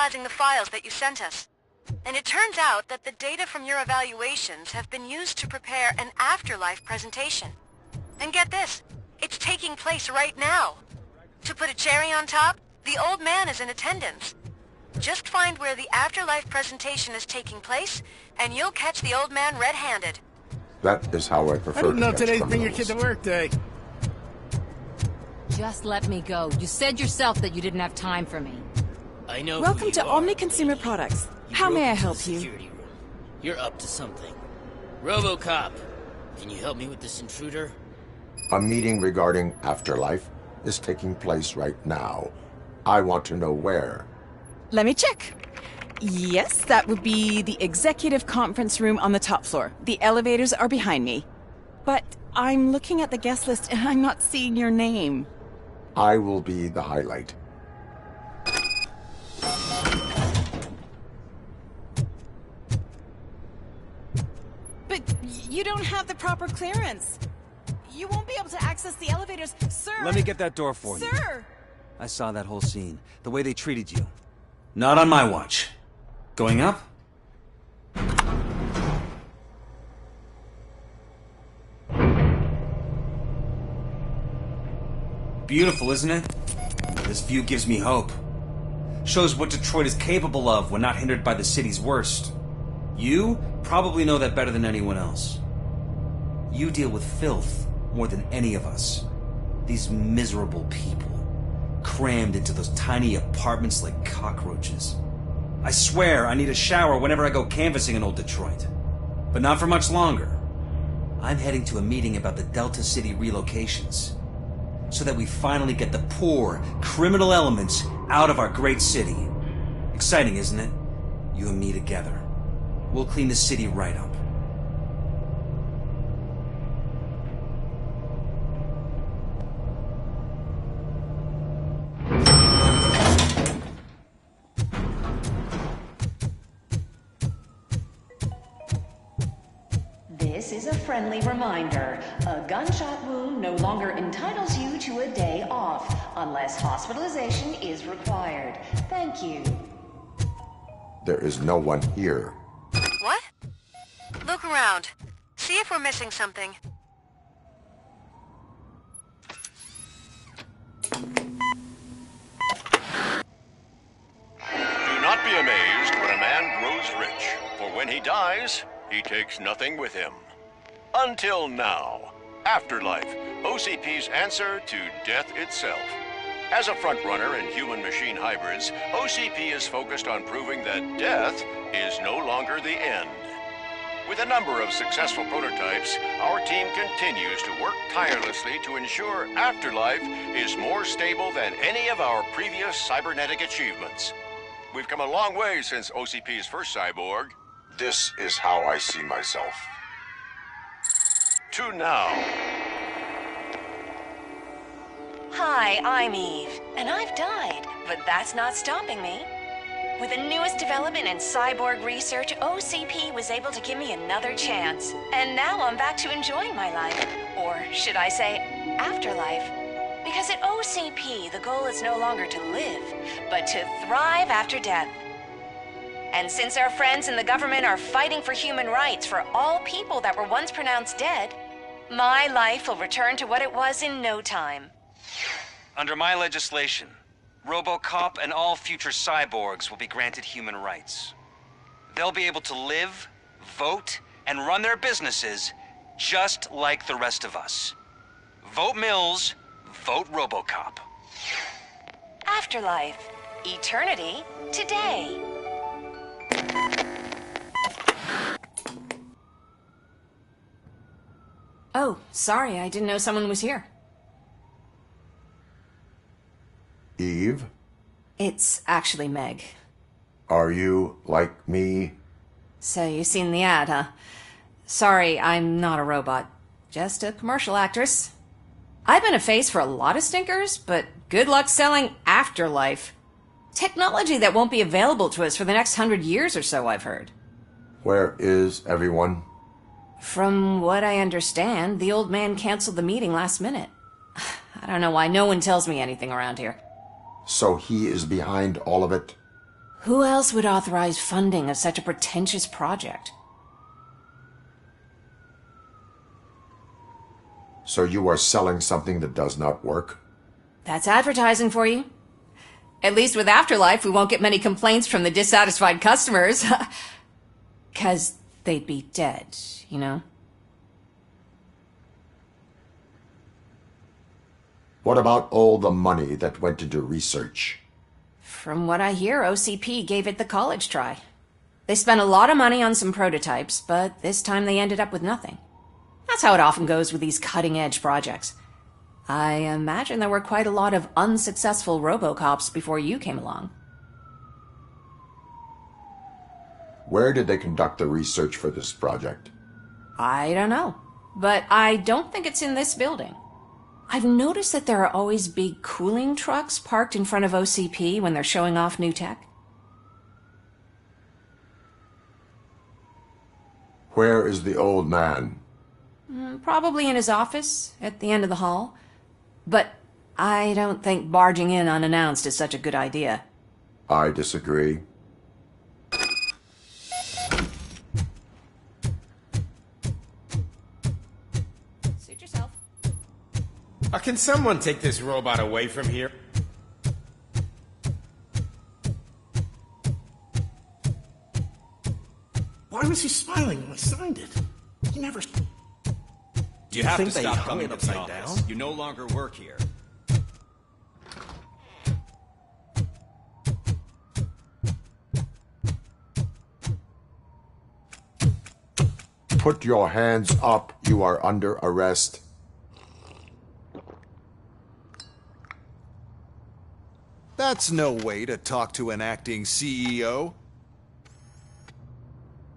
analyzing the files that you sent us. And it turns out that the data from your evaluations have been used to prepare an afterlife presentation. And get this, it's taking place right now. To put a cherry on top, the old man is in attendance. Just find where the afterlife presentation is taking place, and you'll catch the old man red-handed. That is how I prefer I didn't know to catch today's Bring Your criminals. Kid to Work day. Just let me go. You said yourself that you didn't have time for me. I know. Welcome to Omni Omni Consumer Products. How may I help you? You're up to something. Robocop, can you help me with this intruder? A meeting regarding afterlife is taking place right now. I want to know where. Let me check. Yes, that would be the executive conference room on the top floor. The elevators are behind me. But I'm looking at the guest list and I'm not seeing your name. I will be the highlight. But you don't have the proper clearance. You won't be able to access the elevators, sir. Let me get that door for you. Sir! I saw that whole scene. The way they treated you. Not on my watch. Going up? Beautiful, isn't it? This view gives me hope. Shows what Detroit is capable of when not hindered by the city's worst. You probably know that better than anyone else. You deal with filth more than any of us. These miserable people, crammed into those tiny apartments like cockroaches. I swear I need a shower whenever I go canvassing in old Detroit. But not for much longer. I'm heading to a meeting about the Delta City relocations, so that we finally get the poor, criminal elements out of our great city. Exciting, isn't it? You and me together. We'll clean the city right up. This is a friendly reminder. A gunshot wound no longer entitles you to a day off, unless hospitalization is required. Thank you. There is no one here. What? Look around. See if we're missing something. Do not be amazed when a man grows rich, for when he dies, he takes nothing with him. Until now. Afterlife, OCP's answer to death itself. As a frontrunner in human-machine hybrids, OCP is focused on proving that death is no longer the end. With a number of successful prototypes, our team continues to work tirelessly to ensure Afterlife is more stable than any of our previous cybernetic achievements. We've come a long way since OCP's first cyborg. This is how I see myself. To now. Hi, I'm Eve, and I've died, but that's not stopping me. With the newest development in cyborg research, OCP was able to give me another chance. And now I'm back to enjoying my life. Or should I say, afterlife. Because at OCP, the goal is no longer to live, but to thrive after death. And since our friends in the government are fighting for human rights for all people that were once pronounced dead, my life will return to what it was in no time. Under my legislation, Robocop and all future cyborgs will be granted human rights. They'll be able to live, vote, and run their businesses just like the rest of us. Vote Mills, vote Robocop. Afterlife. Eternity. Today. Oh, sorry, I didn't know someone was here. Eve, It's actually Meg. are you like me? So you seen the ad, huh? Sorry, I'm not a robot. Just a commercial actress. I've been a face for a lot of stinkers, but good luck selling Afterlife. Technology that won't be available to us for the next 100 years or so, I've heard. Where is everyone? From what I understand, the old man canceled the meeting last minute. I don't know why no one tells me anything around here. So he is behind all of it? Who else would authorize funding of such a pretentious project? So you are selling something that does not work? That's advertising for you. At least with Afterlife, we won't get many complaints from the dissatisfied customers. 'Cause they'd be dead, you know? What about all the money that went into research? From what I hear, OCP gave it the college try. They spent a lot of money on some prototypes, but this time they ended up with nothing. That's how it often goes with these cutting-edge projects. I imagine there were quite a lot of unsuccessful Robocops before you came along. Where did they conduct the research for this project? I don't know, but I don't think it's in this building. I've noticed that there are always big cooling trucks parked in front of OCP when they're showing off new tech. Where is the old man? Probably in his office, at the end of the hall. But I don't think barging in unannounced is such a good idea. I disagree. Suit yourself. Can someone take this robot away from here? Why was he smiling when I signed it? He never... You have to think they stop hung coming it to the upside office. down? You no longer work here. Put your hands up. You are under arrest. That's no way to talk to an acting CEO.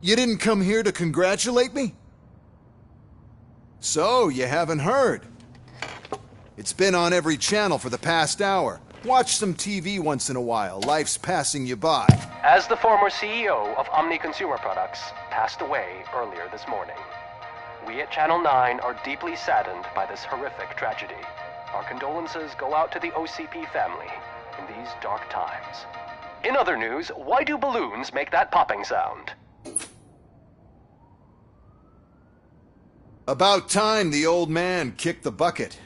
You didn't come here to congratulate me? So, you haven't heard. It's been on every channel for the past hour. Watch some TV once in a while. Life's passing you by. As the former CEO of Omni Consumer Products passed away earlier this morning, we at Channel 9 are deeply saddened by this horrific tragedy. Our condolences go out to the OCP family in these dark times. In other news, why do balloons make that popping sound? About time the old man kicked the bucket.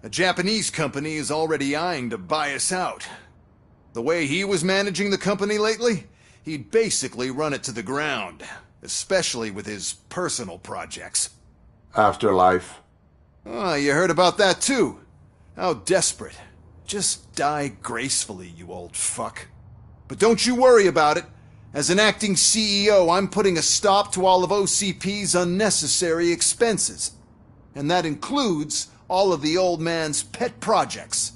A Japanese company is already eyeing to buy us out. The way he was managing the company lately, he'd basically run it to the ground, especially with his personal projects. Afterlife. Oh, you heard about that too. How desperate. Just die gracefully, you old fuck. But don't you worry about it. As an acting CEO, I'm putting a stop to all of OCP's unnecessary expenses. And that includes all of the old man's pet projects.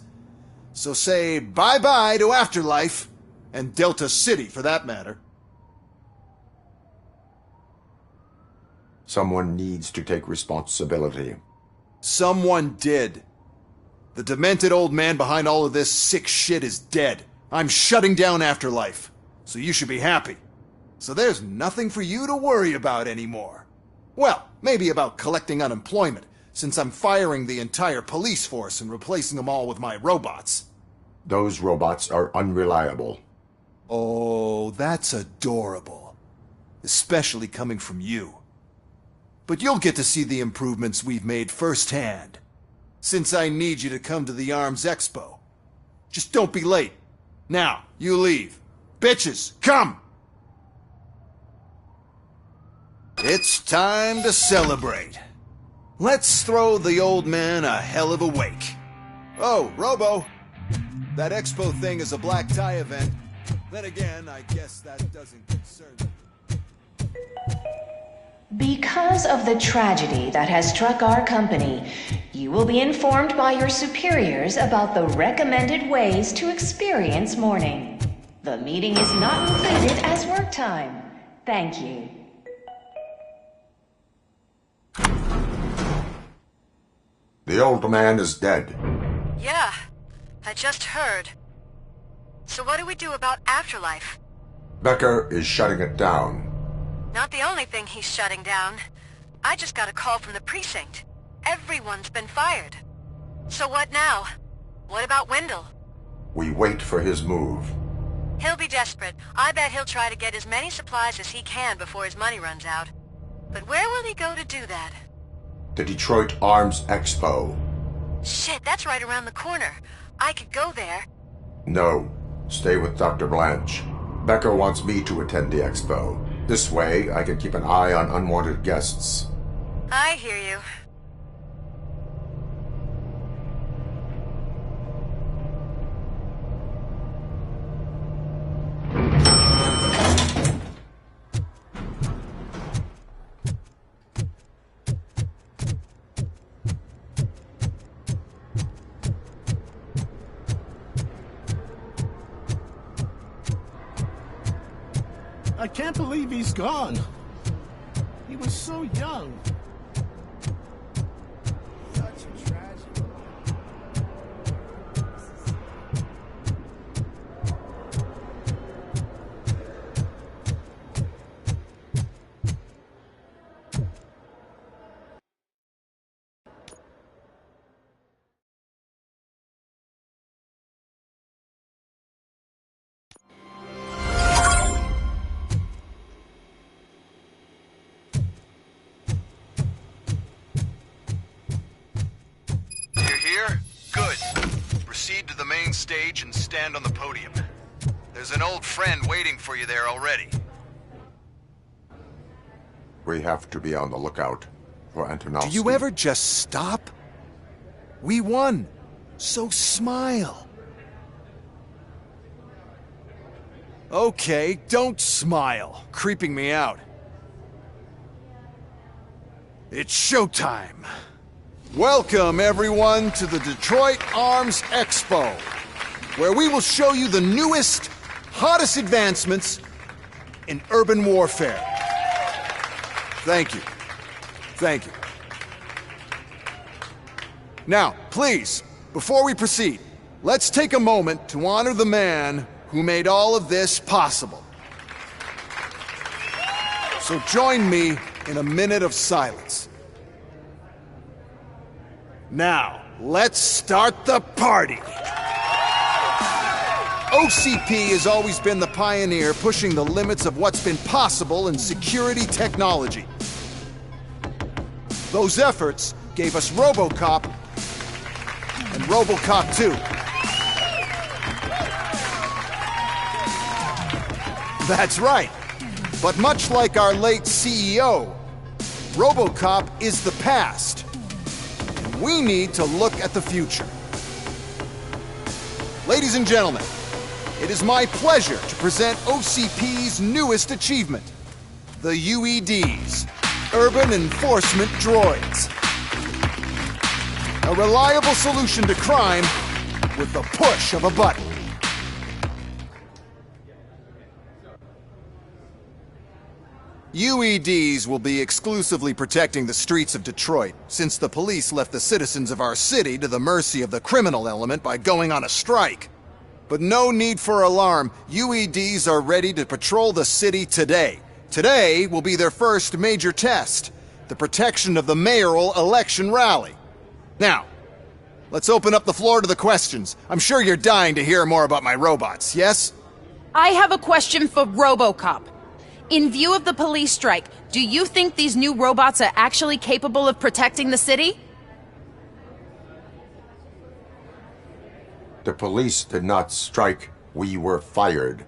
So say bye-bye to Afterlife, and Delta City for that matter. Someone needs to take responsibility. Someone did. The demented old man behind all of this sick shit is dead. I'm shutting down Afterlife. So you should be happy. So there's nothing for you to worry about anymore. Well, maybe about collecting unemployment, since I'm firing the entire police force and replacing them all with my robots. Those robots are unreliable. Oh, that's adorable. Especially coming from you. But you'll get to see the improvements we've made firsthand. Since I need you to come to the ARMS Expo. Just don't be late. Now, you leave. Bitches, come! It's time to celebrate. Let's throw the old man a hell of a wake. Oh, Robo! That expo thing is a black tie event. Then again, I guess that doesn't concern me. Because of the tragedy that has struck our company, you will be informed by your superiors about the recommended ways to experience mourning. The meeting is not included as work time. Thank you. The old man is dead. Yeah, I just heard. So what do we do about Afterlife? Becker is shutting it down. Not the only thing he's shutting down. I just got a call from the precinct. Everyone's been fired. So what now? What about Wendell? We wait for his move. He'll be desperate. I bet he'll try to get as many supplies as he can before his money runs out. But where will he go to do that? The Detroit Arms Expo. Shit, that's right around the corner. I could go there. No. Stay with Dr. Blanche. Becker wants me to attend the expo. This way, I can keep an eye on unwanted guests. I hear you. I can't believe he's gone. He was so young. Such a tragedy. Proceed to the main stage and stand on the podium. There's an old friend waiting for you there already. We have to be on the lookout for Antonovsky. Do you ever just stop? We won, so smile. Okay, don't smile, creeping me out. It's showtime. Welcome, everyone, to the Detroit Arms Expo, where we will show you the newest, hottest advancements in urban warfare. Thank you. Thank you. Now, please, before we proceed, let's take a moment to honor the man who made all of this possible. So join me in a minute of silence. Now, let's start the party! OCP has always been the pioneer pushing the limits of what's been possible in security technology. Those efforts gave us Robocop and Robocop 2. That's right. But much like our late CEO, Robocop is the past. And we need to look at the future. Ladies and gentlemen, it is my pleasure to present OCP's newest achievement, the UEDs, Urban Enforcement Droids. A reliable solution to crime with the push of a button. UEDs will be exclusively protecting the streets of Detroit, since the police left the citizens of our city to the mercy of the criminal element by going on a strike. But no need for alarm. UEDs are ready to patrol the city today. Today will be their first major test, the protection of the mayoral election rally. Now, let's open up the floor to the questions. I'm sure you're dying to hear more about my robots, yes? I have a question for Robocop. In view of the police strike, do you think these new robots are actually capable of protecting the city? The police did not strike. We were fired.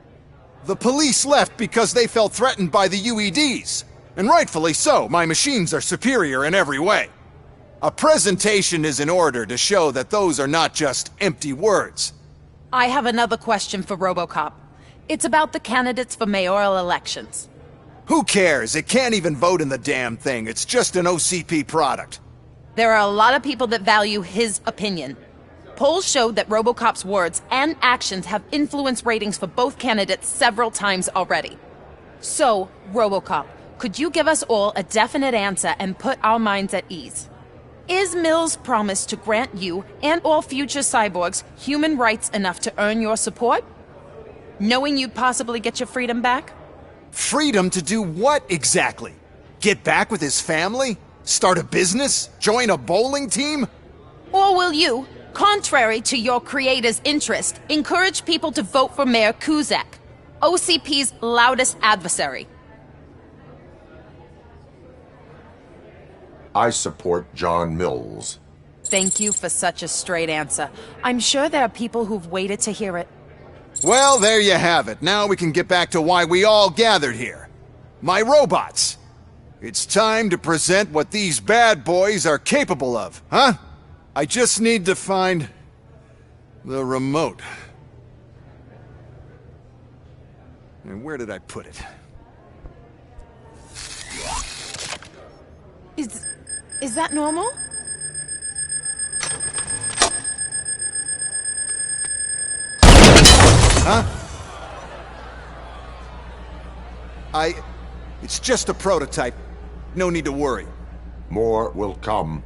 The police left because they felt threatened by the UEDs. And rightfully so. My machines are superior in every way. A presentation is in order to show that those are not just empty words. I have another question for Robocop. It's about the candidates for mayoral elections. Who cares? It can't even vote in the damn thing. It's just an OCP product. There are a lot of people that value his opinion. Polls showed that Robocop's words and actions have influenced ratings for both candidates several times already. So, Robocop, could you give us all a definite answer and put our minds at ease? Is Mills' promise to grant you and all future cyborgs human rights enough to earn your support? Knowing you'd possibly get your freedom back? Freedom to do what exactly? Get back with his family? Start a business? Join a bowling team? Or will you, contrary to your creator's interest, encourage people to vote for Mayor Kuzak, OCP's loudest adversary. I support John Mills. Thank you for such a straight answer. I'm sure there are people who've waited to hear it. Well, there you have it. Now we can get back to why we all gathered here. My robots. It's time to present what these bad boys are capable of, huh? I just need to find the remote. And where did I put it? Is that normal? Huh? It's just a prototype. No need to worry. More will come.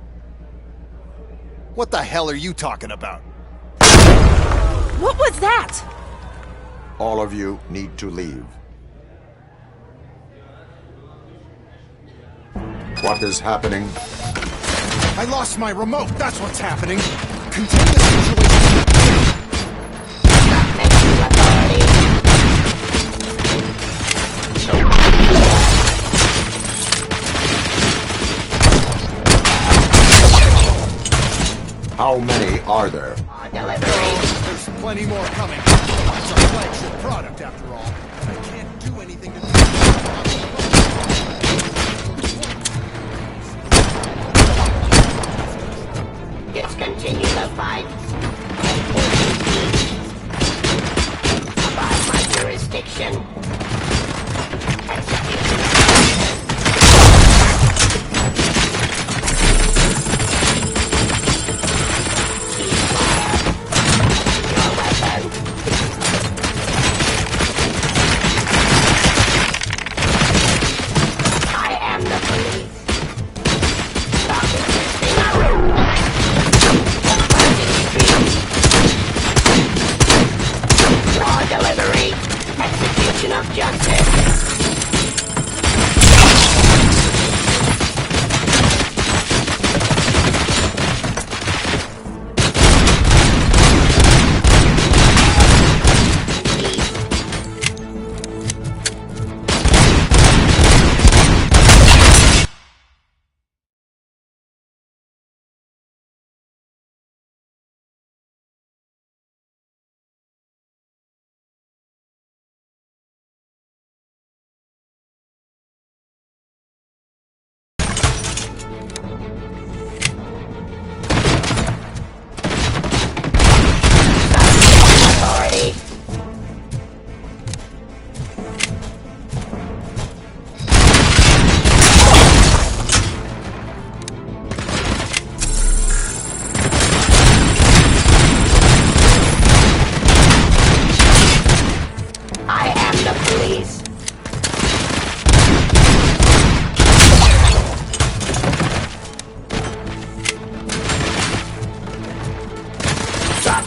What the hell are you talking about? What was that? All of you need to leave. What is happening? I lost my remote, that's what's happening. Contain the situation. How many are there? There's plenty more coming. It's our flagship product, after all. I can't do anything to Let's continue the fight. Abide my jurisdiction. Of justice.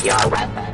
Your weapon.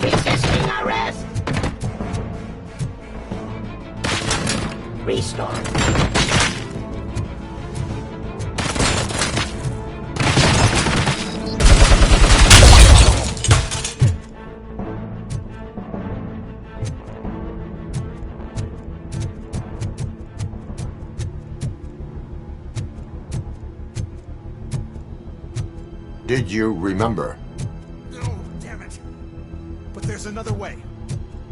Resisting arrest. Restore. Did you remember? There's another way.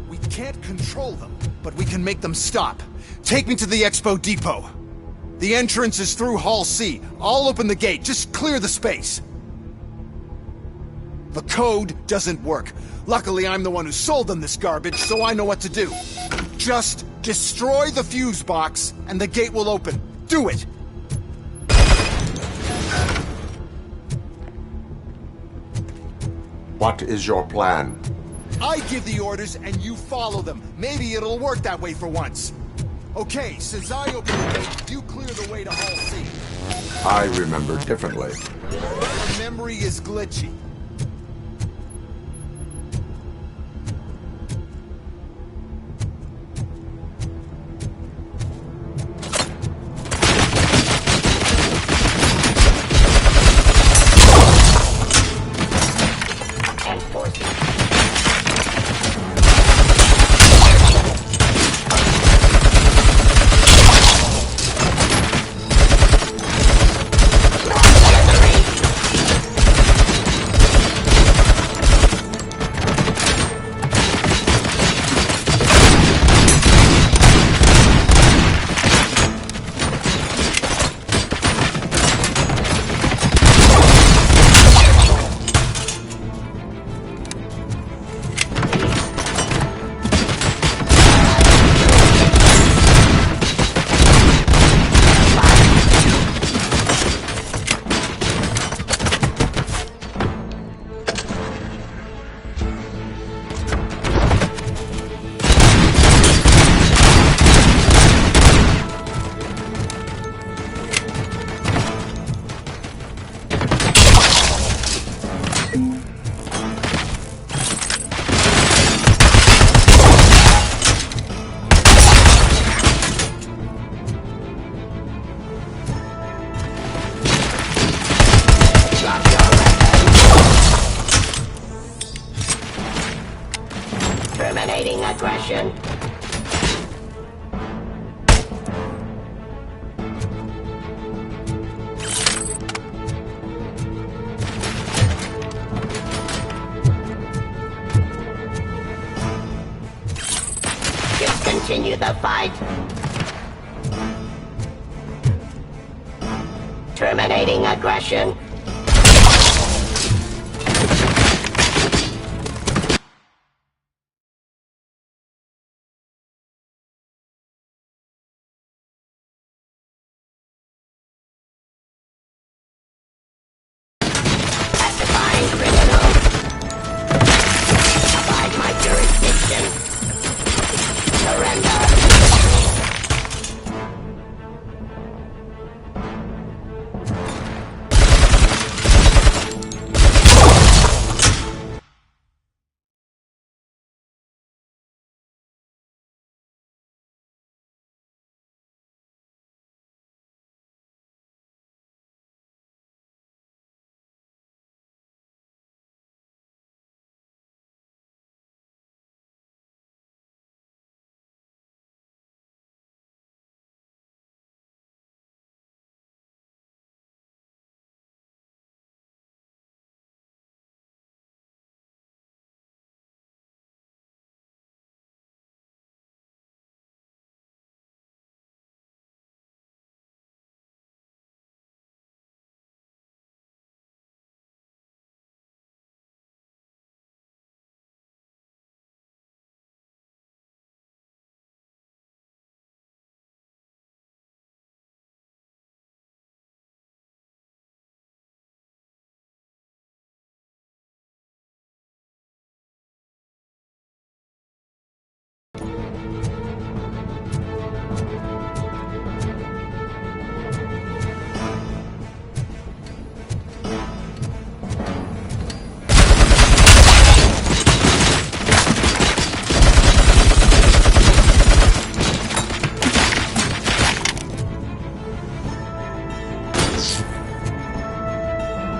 We can't control them, but we can make them stop. Take me to the Expo Depot. The entrance is through Hall C. I'll open the gate. Just clear the space. The code doesn't work. Luckily, I'm the one who sold them this garbage, so I know what to do. Just destroy the fuse box, and the gate will open. Do it! What is your plan? I give the orders, and you follow them. Maybe it'll work that way for once. Okay, since I open the gate, you clear the way to Hall C. I remember differently. Your memory is glitchy. Terminating aggression. Discontinue the fight. Terminating aggression.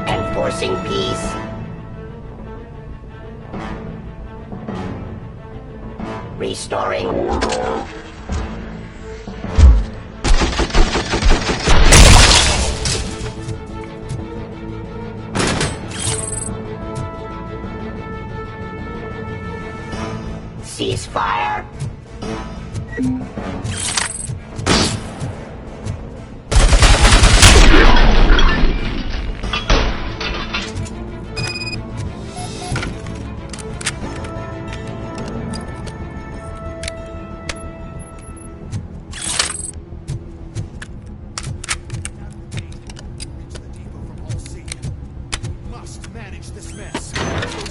Enforcing peace. Restoring order. Ceasefire.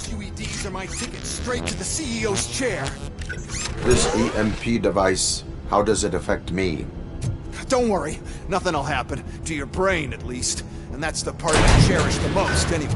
QEDs are my ticket straight to the CEO's chair. This EMP device, how does it affect me? Don't worry, nothing'll happen. To your brain, at least. And that's the part I cherish the most, anyway.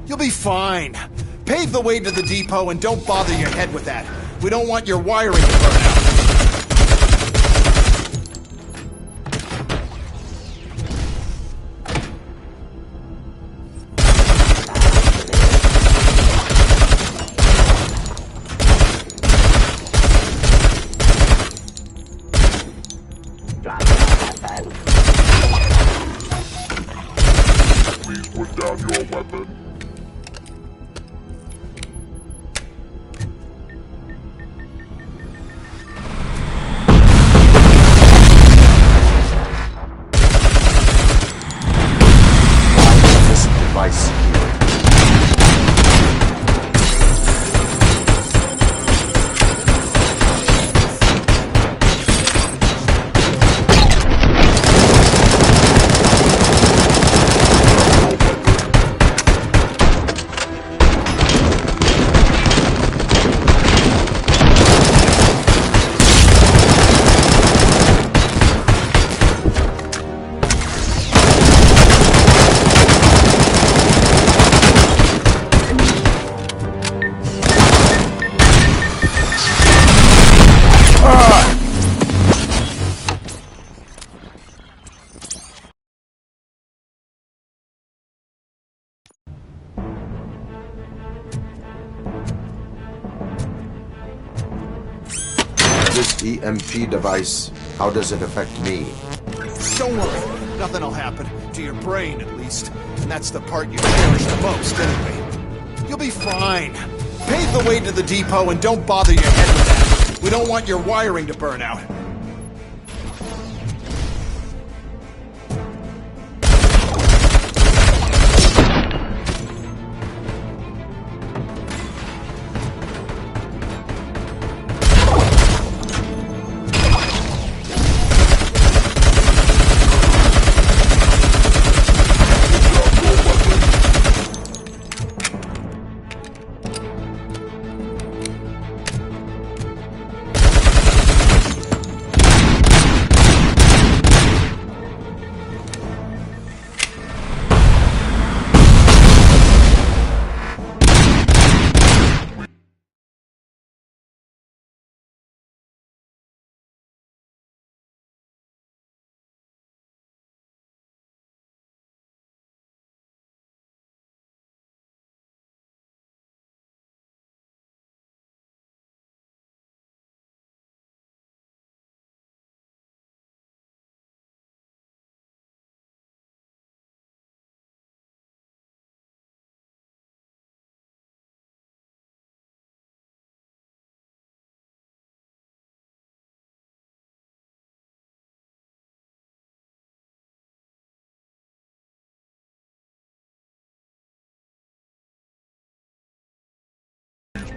You'll be fine. Pave the way to the depot and don't bother your head with that. We don't want your wiring to burn out. Please put down your weapon. This EMP device, how does it affect me? Don't worry, nothing'll happen. To your brain, at least. And that's the part you cherish the most, anyway. You'll be fine. Pave the way to the depot and don't bother your head with that. We don't want your wiring to burn out.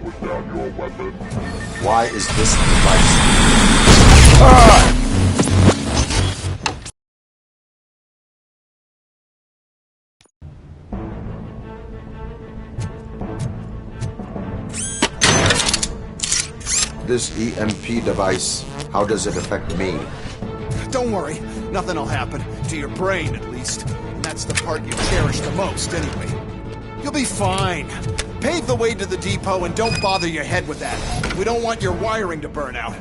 Put down your weapon. Why is this device? This EMP device, how does it affect me? Don't worry, nothing'll happen. To your brain, at least. And that's the part you cherish the most, anyway. You'll be fine. Pave the way to the depot and don't bother your head with that. We don't want your wiring to burn out.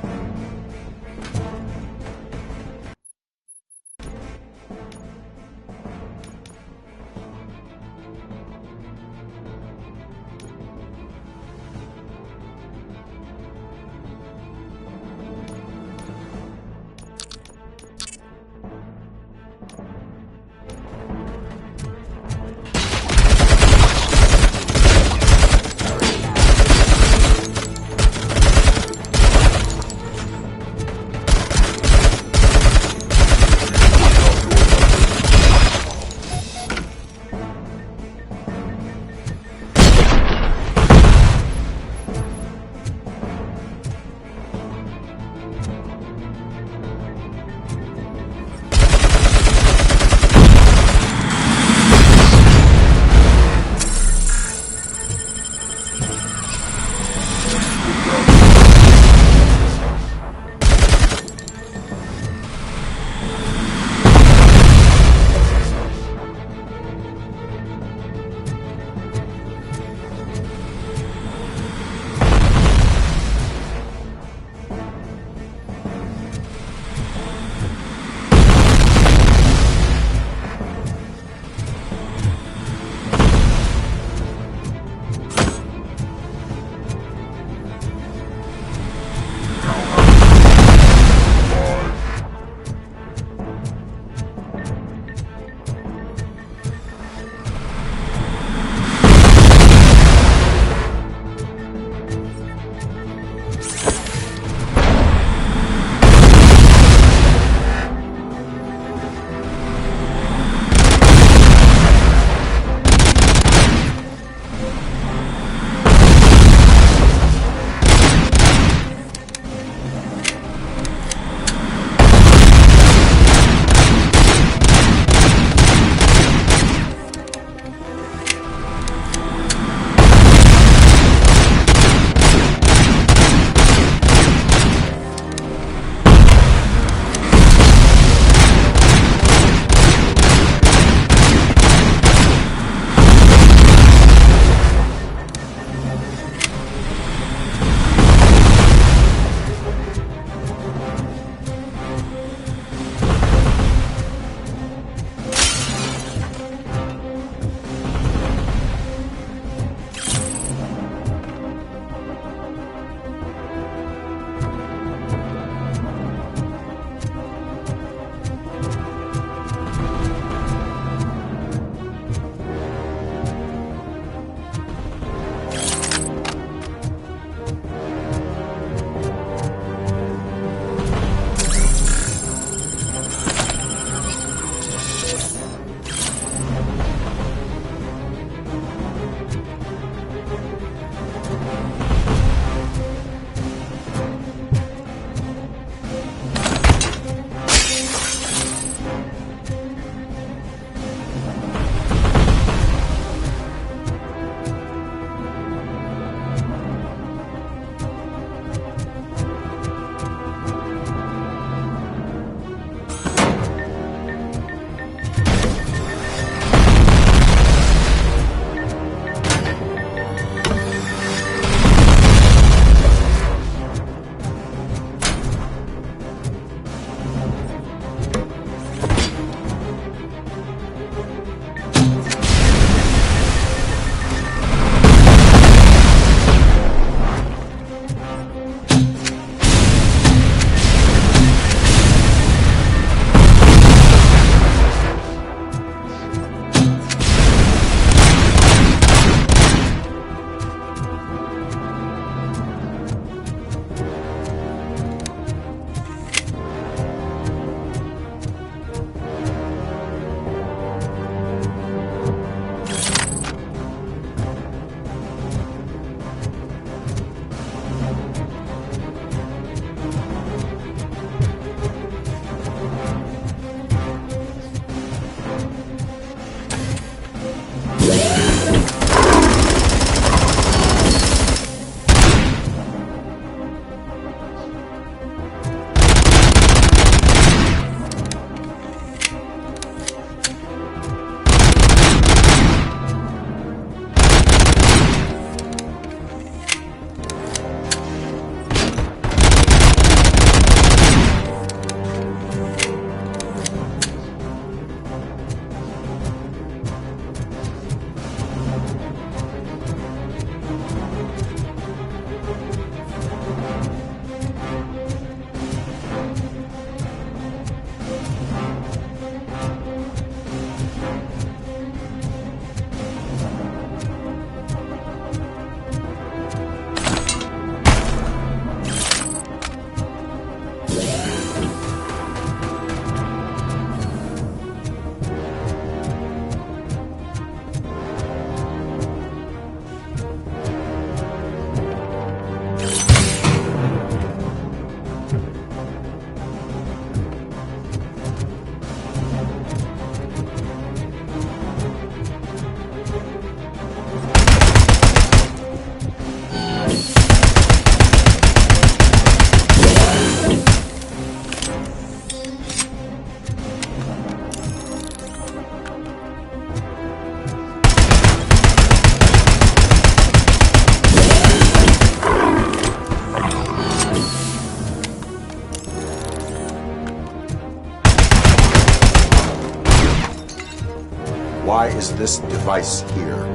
why is this device here?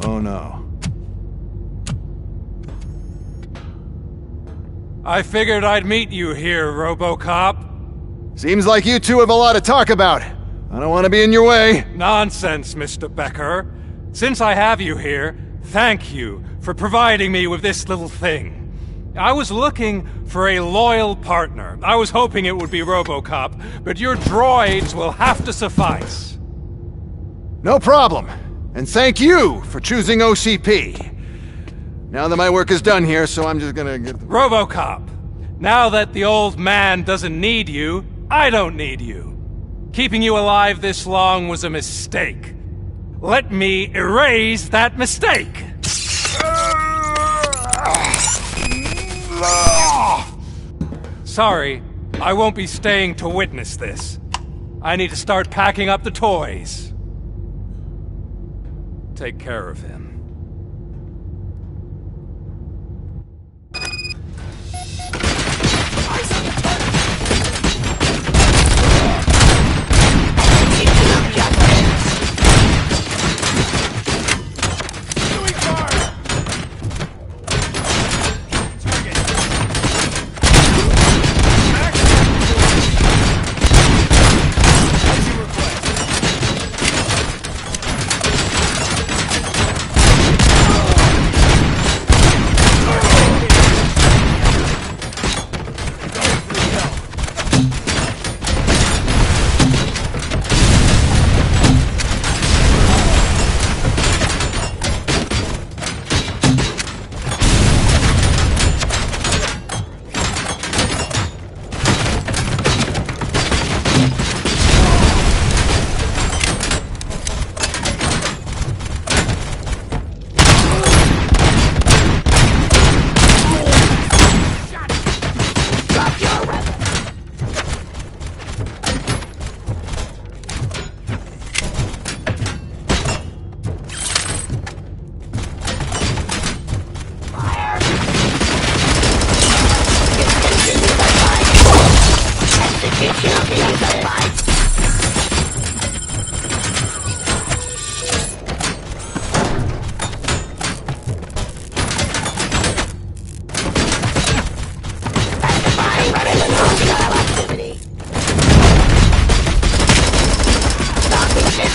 Oh no. I figured I'd meet you here, Robocop. Seems like you two have a lot to talk about. I don't want to be in your way. Nonsense, Mr. Becker. Since I have you here, thank you for providing me with this little thing. I was looking for a loyal partner. I was hoping it would be Robocop, but your droids will have to suffice. No problem. And thank you for choosing OCP. Now that my work is done here, so I'm just gonna get... Robocop, now that the old man doesn't need you, I don't need you. Keeping you alive this long was a mistake. Let me erase that mistake! Sorry, I won't be staying to witness this. I need to start packing up the toys. Take care of him.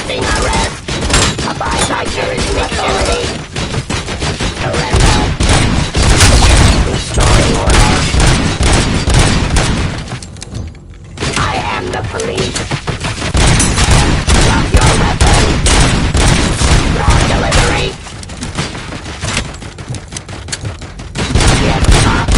Requesting arrest. Abide by jurisdiction. Surrender. Restoring order. I am the police. Drop your weapon. Raw delivery. Yes, cop.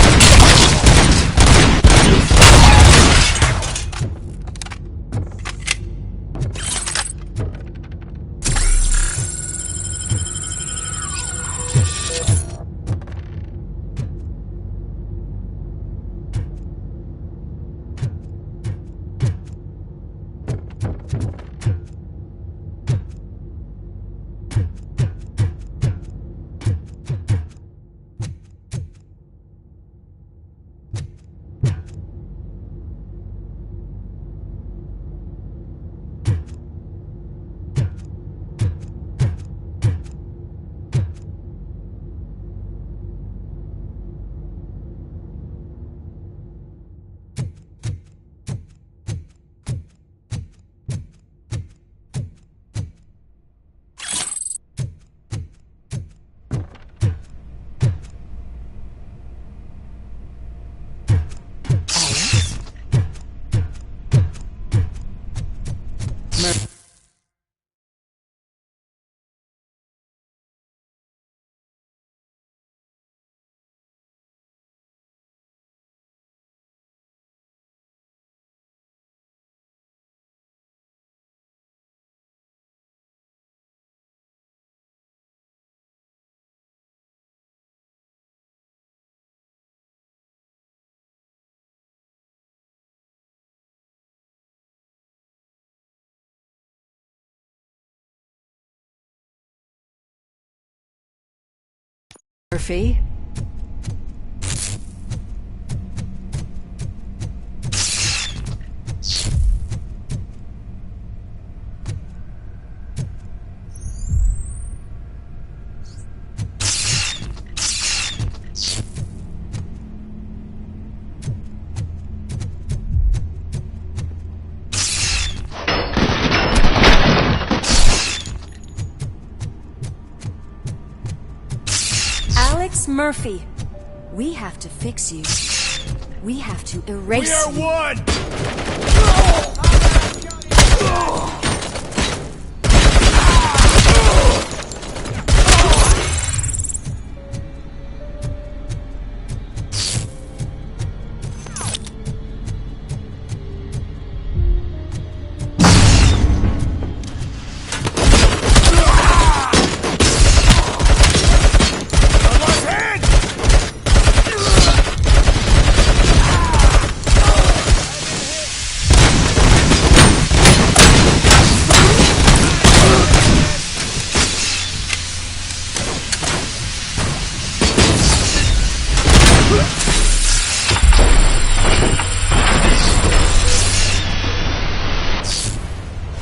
Murphy? Alex Murphy, we have to fix you. We have to erase you. We are one!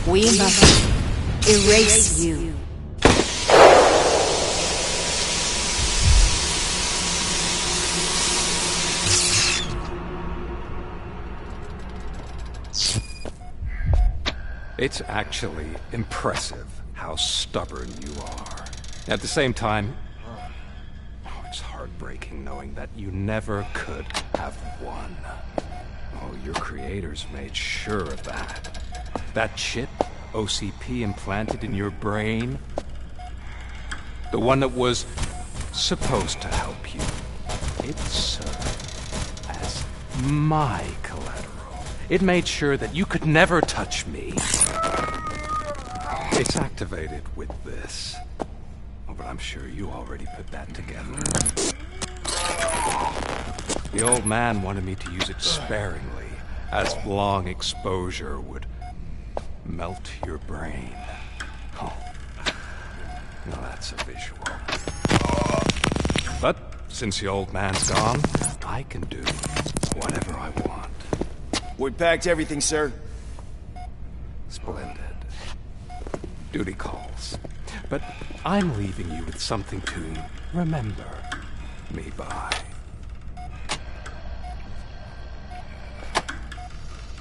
We must erase you. It's actually impressive how stubborn you are. At the same time, it's heartbreaking knowing that you never could have won. Oh, your creators made sure of that. That chip OCP implanted in your brain, the one that was supposed to help you, it served as my collateral. It made sure that you could never touch me. It's activated with this. Oh, but I'm sure you already put that together. The old man wanted me to use it sparingly, as long exposure would melt your brain. Oh, now that's a visual. But since the old man's gone, I can do whatever I want. We packed everything, sir. Splendid. Duty calls. But I'm leaving you with something to remember me by.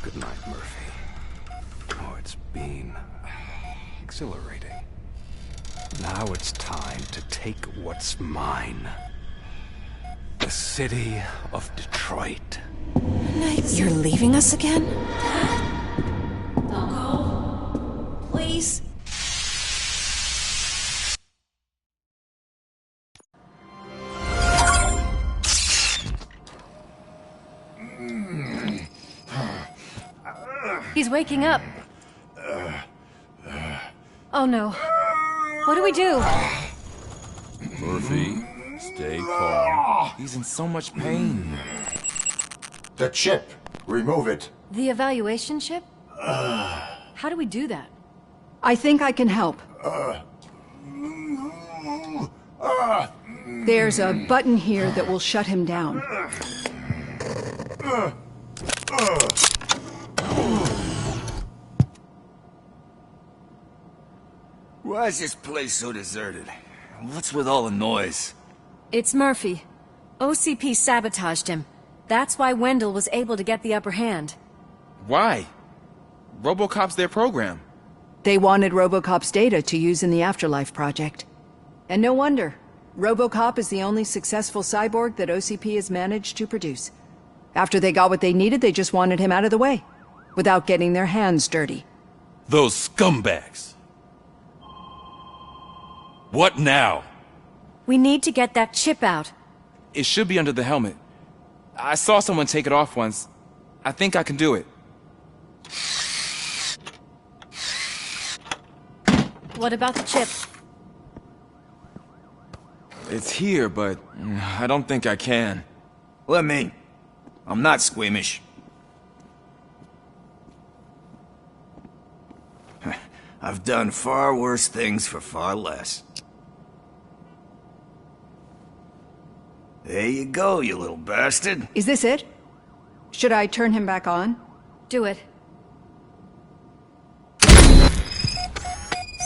Good night, Murphy. Oh, it's been exhilarating. Now it's time to take what's mine. The city of Detroit. You're leaving us again? Don't go. Please. He's waking up. Oh no. What do we do? Murphy, stay calm. He's in so much pain. The chip. Remove it. The evaluation chip? How do we do that? I think I can help. There's a button here that will shut him down. Why is this place so deserted? What's with all the noise? It's Murphy. OCP sabotaged him. That's why Wendell was able to get the upper hand. Why? Robocop's their program. They wanted Robocop's data to use in the Afterlife project. And no wonder. Robocop is the only successful cyborg that OCP has managed to produce. After they got what they needed, they just wanted him out of the way, without getting their hands dirty. Those scumbags. What now? We need to get that chip out. It should be under the helmet. I saw someone take it off once. I think I can do it. What about the chip? It's here, but I don't think I can. Let me. I'm not squeamish. I've done far worse things for far less. There you go, you little bastard. Is this it? Should I turn him back on? Do it.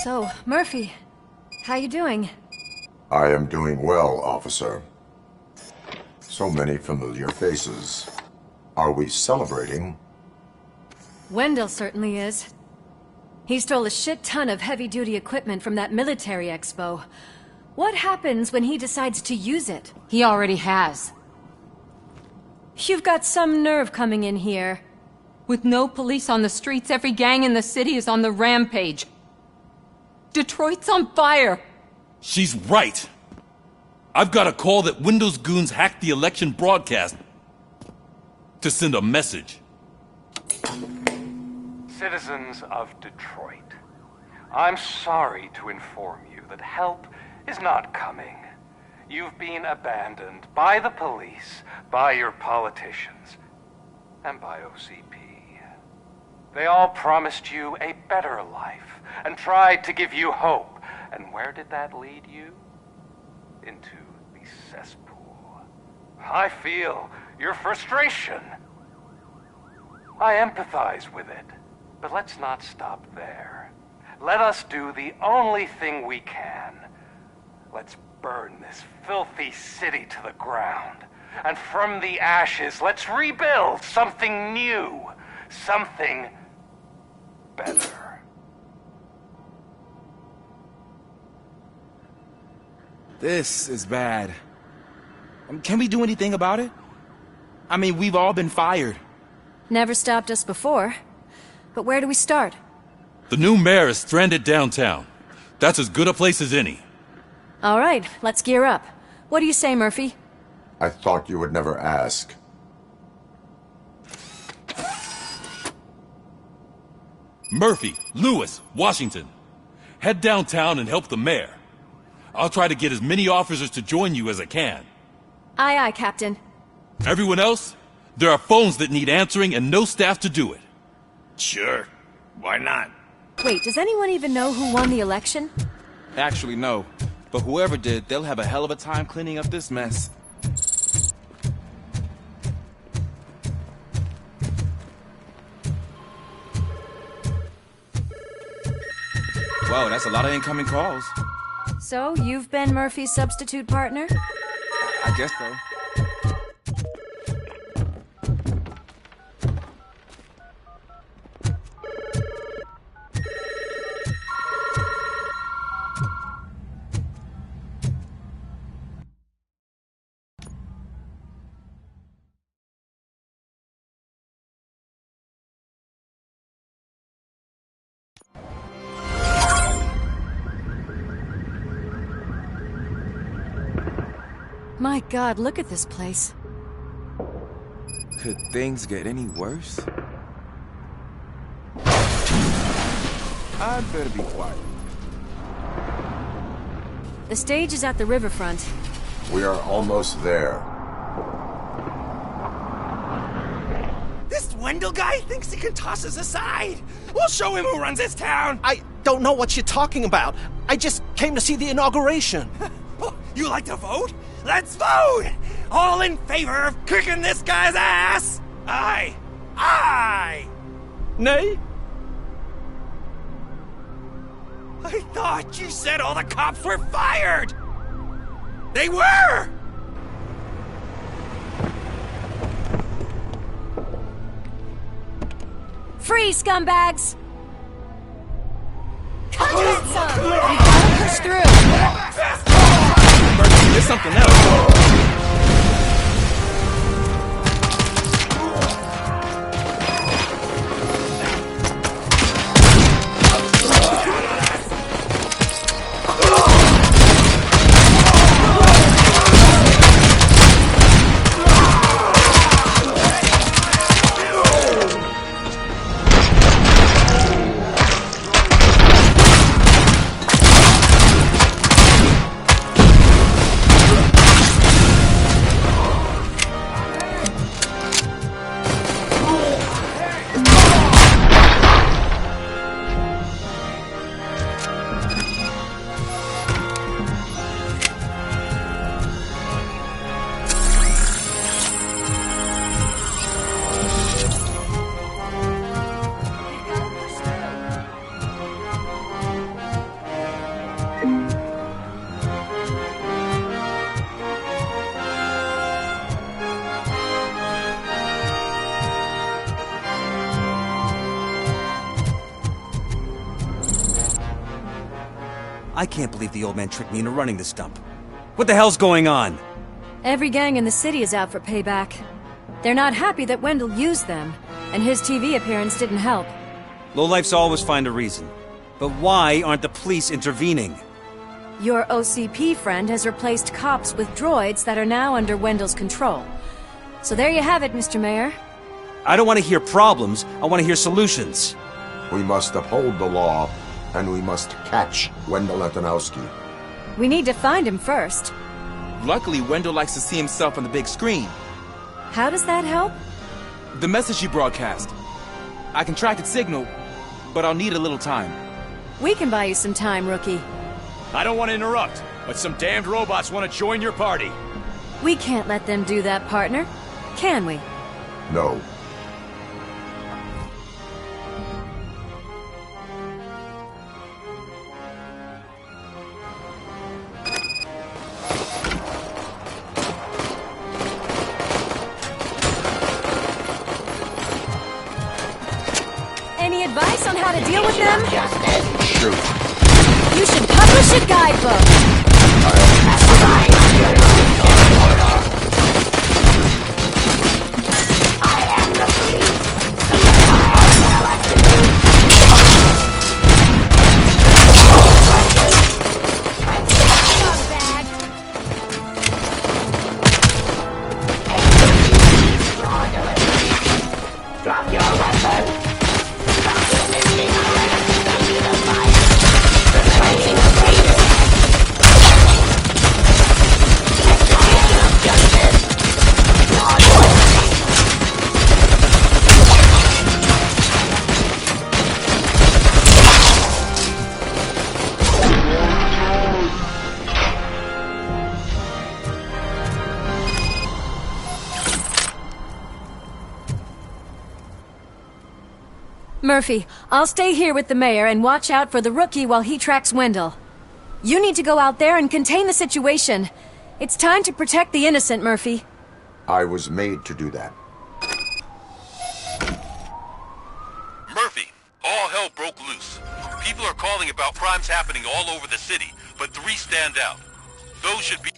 So, Murphy, how you doing? I am doing well, officer. So many familiar faces. Are we celebrating? Wendell certainly is. He stole a shit ton of heavy-duty equipment from that military expo. What happens when he decides to use it? He already has. You've got some nerve coming in here. With no police on the streets, every gang in the city is on the rampage. Detroit's on fire! She's right! I've got a call that Windows goons hacked the election broadcast to send a message. Citizens of Detroit, I'm sorry to inform you that help is not coming. You've been abandoned by the police, by your politicians, and by OCP. They all promised you a better life and tried to give you hope. And where did that lead you? Into the cesspool. I feel your frustration. I empathize with it, but let's not stop there. Let us do the only thing we can. Let's burn this filthy city to the ground. And from the ashes, let's rebuild something new. Something better. This is bad. Can we do anything about it? I mean, we've all been fired. Never stopped us before. But where do we start? The new mayor is stranded downtown. That's as good a place as any. All right, let's gear up. What do you say, Murphy? I thought you would never ask. Murphy, Lewis, Washington. Head downtown and help the mayor. I'll try to get as many officers to join you as I can. Aye, aye, Captain. Everyone else? There are phones that need answering and no staff to do it. Sure. Why not? Wait, does anyone even know who won the election? Actually, no. But whoever did, they'll have a hell of a time cleaning up this mess. Whoa, that's a lot of incoming calls. So, you've been Murphy's substitute partner? I guess so. My God, look at this place. Could things get any worse? I'd better be quiet. The stage is at the riverfront. We are almost there. This Wendell guy thinks he can toss us aside. We'll show him who runs this town. I don't know what you're talking about. I just came to see the inauguration. Oh, you like to vote? Let's vote! All in favor of kicking this guy's ass? Aye! Aye! Nay? I thought you said all the cops were fired! They were! Free, scumbags! Get some! We gotta push through! There's something else. I can't believe the old man tricked me into running this dump. What the hell's going on? Every gang in the city is out for payback. They're not happy that Wendell used them, and his TV appearance didn't help. Lowlifes always find a reason. But why aren't the police intervening? Your OCP friend has replaced cops with droids that are now under Wendell's control. So there you have it, Mr. Mayor. I don't want to hear problems, I want to hear solutions. We must uphold the law, and we must catch Wendell Antonowski. We need to find him first. Luckily, Wendell likes to see himself on the big screen. How does that help? The message you broadcast. I can track its signal, but I'll need a little time. We can buy you some time, rookie. I don't want to interrupt, but some damned robots want to join your party. We can't let them do that, partner. Can we? No. Any advice on how to deal with them? Shoot. You should publish a guidebook. Drop your weapon. Murphy, I'll stay here with the mayor and watch out for the rookie while he tracks Wendell. You need to go out there and contain the situation. It's time to protect the innocent, Murphy. I was made to do that. Murphy, all hell broke loose. People are calling about crimes happening all over the city, but 3 stand out. Those should be...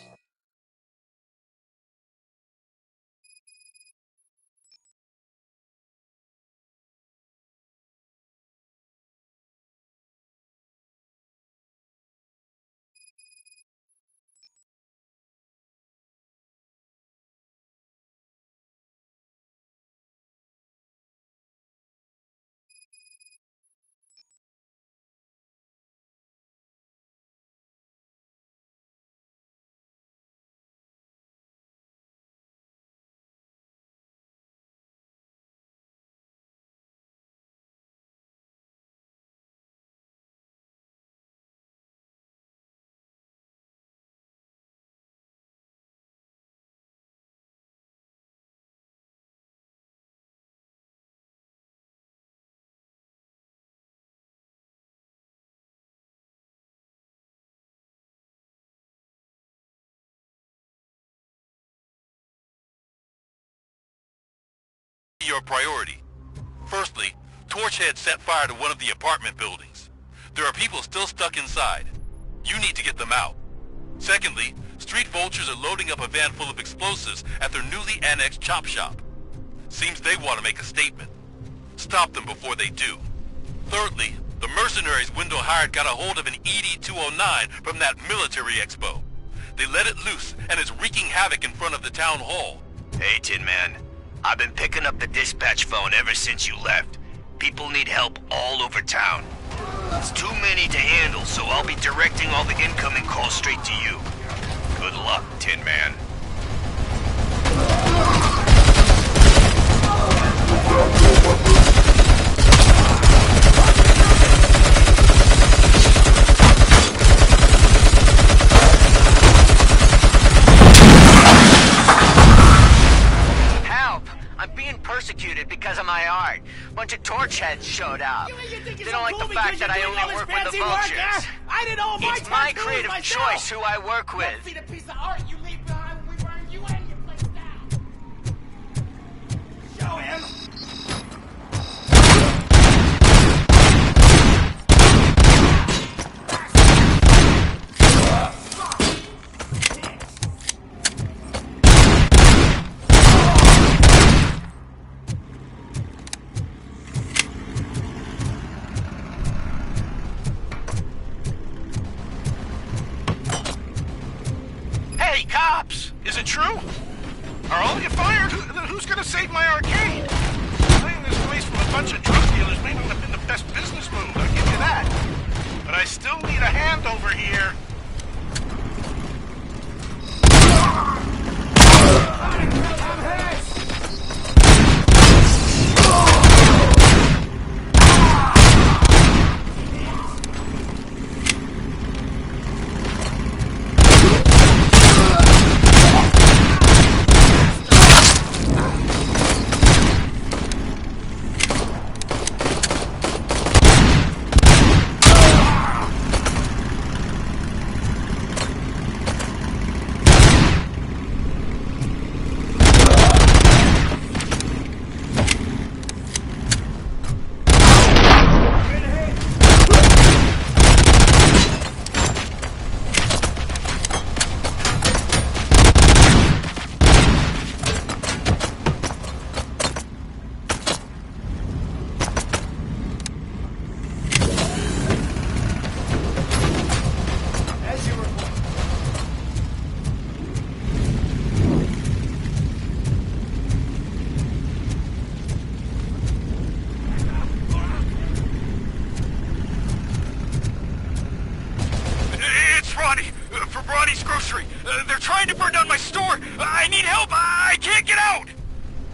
your priority. Firstly, Torchhead set fire to one of the apartment buildings. There are people still stuck inside. You need to get them out. Secondly, street vultures are loading up a van full of explosives at their newly annexed chop shop. Seems they want to make a statement. Stop them before they do. Thirdly, the mercenaries Wendell hired got a hold of an ED-209 from that military expo. They let it loose and is wreaking havoc in front of the town hall. Hey, Tin Man. I've been picking up the dispatch phone ever since you left. People need help all over town. It's too many to handle, so I'll be directing all the incoming calls straight to you. Good luck, Tin Man. Persecuted because of my art. Bunch of torchheads showed up. They don't like the fact that I only work with the vultures. I did all my It's my creative choice who I work with. Don't see the piece of art you leave behind when we burn you and your place down. Show him. Hey, cops! Is it true? Are all of you fired? Who's gonna save my arcade? Cleaning this place from a bunch of drug dealers may not have been the best business move, I'll give you that. But I still need a hand over here. They're trying to burn down my store! I need help! I can't get out!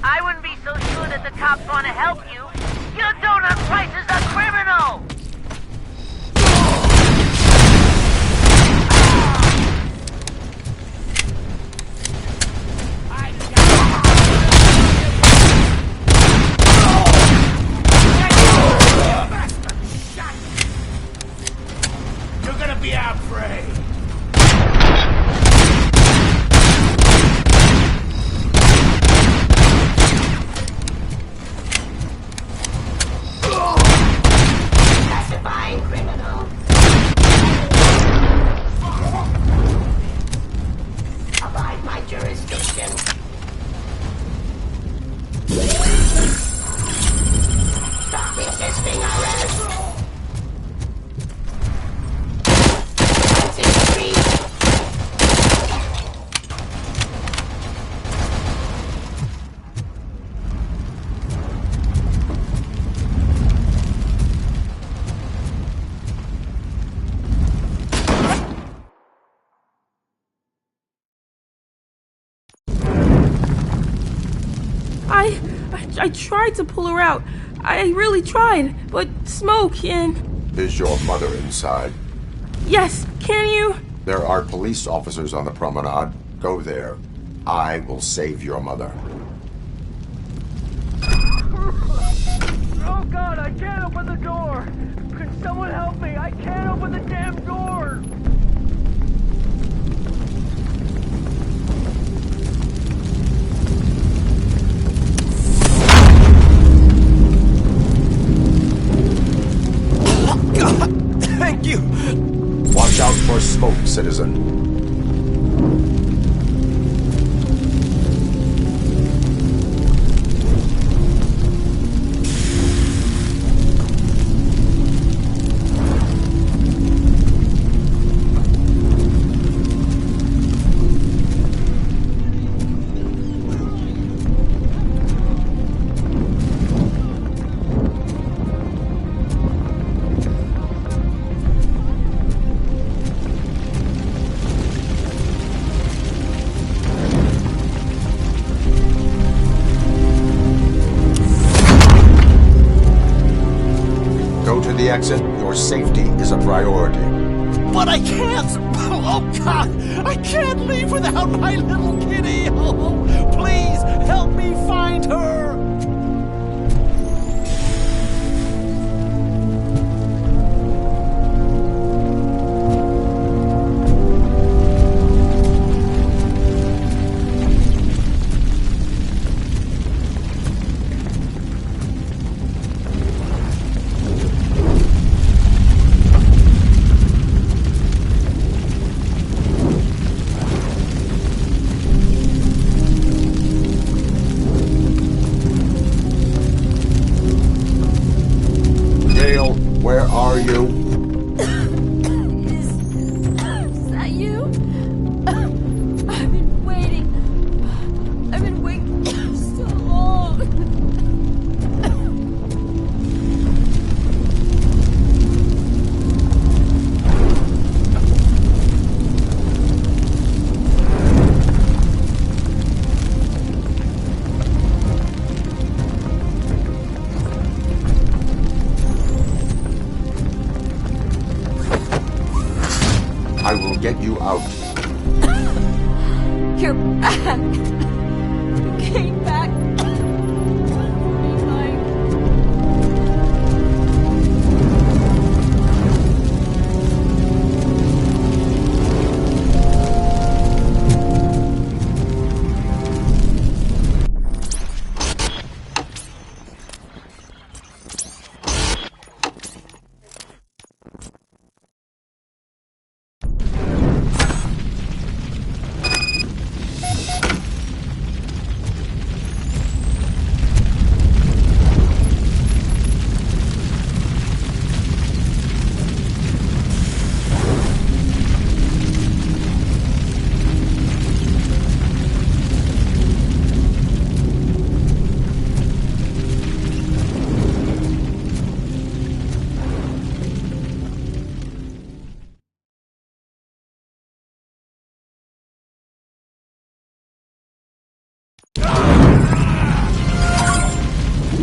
I wouldn't be so sure that the cops want to help you. Your donut price is a criminal! You're gonna be our prey! Pacifying criminal. Abide my jurisdiction. Stop resisting arrest. I tried to pull her out. I really tried, but smoke and... Is your mother inside? Yes, can you? There are police officers on the promenade. Go there. I will save your mother. Oh God, I can't open the door! Can someone help me? I can't open the damn door! more smoke, citizen. Go to the exit. Your safety is a priority. But I can't! Oh, God! I can't leave without my little kitty! Oh, please, help me find her! Where are you? Is that you? I've been waiting. I've been waiting so long. I will get you out. You're back. You came back.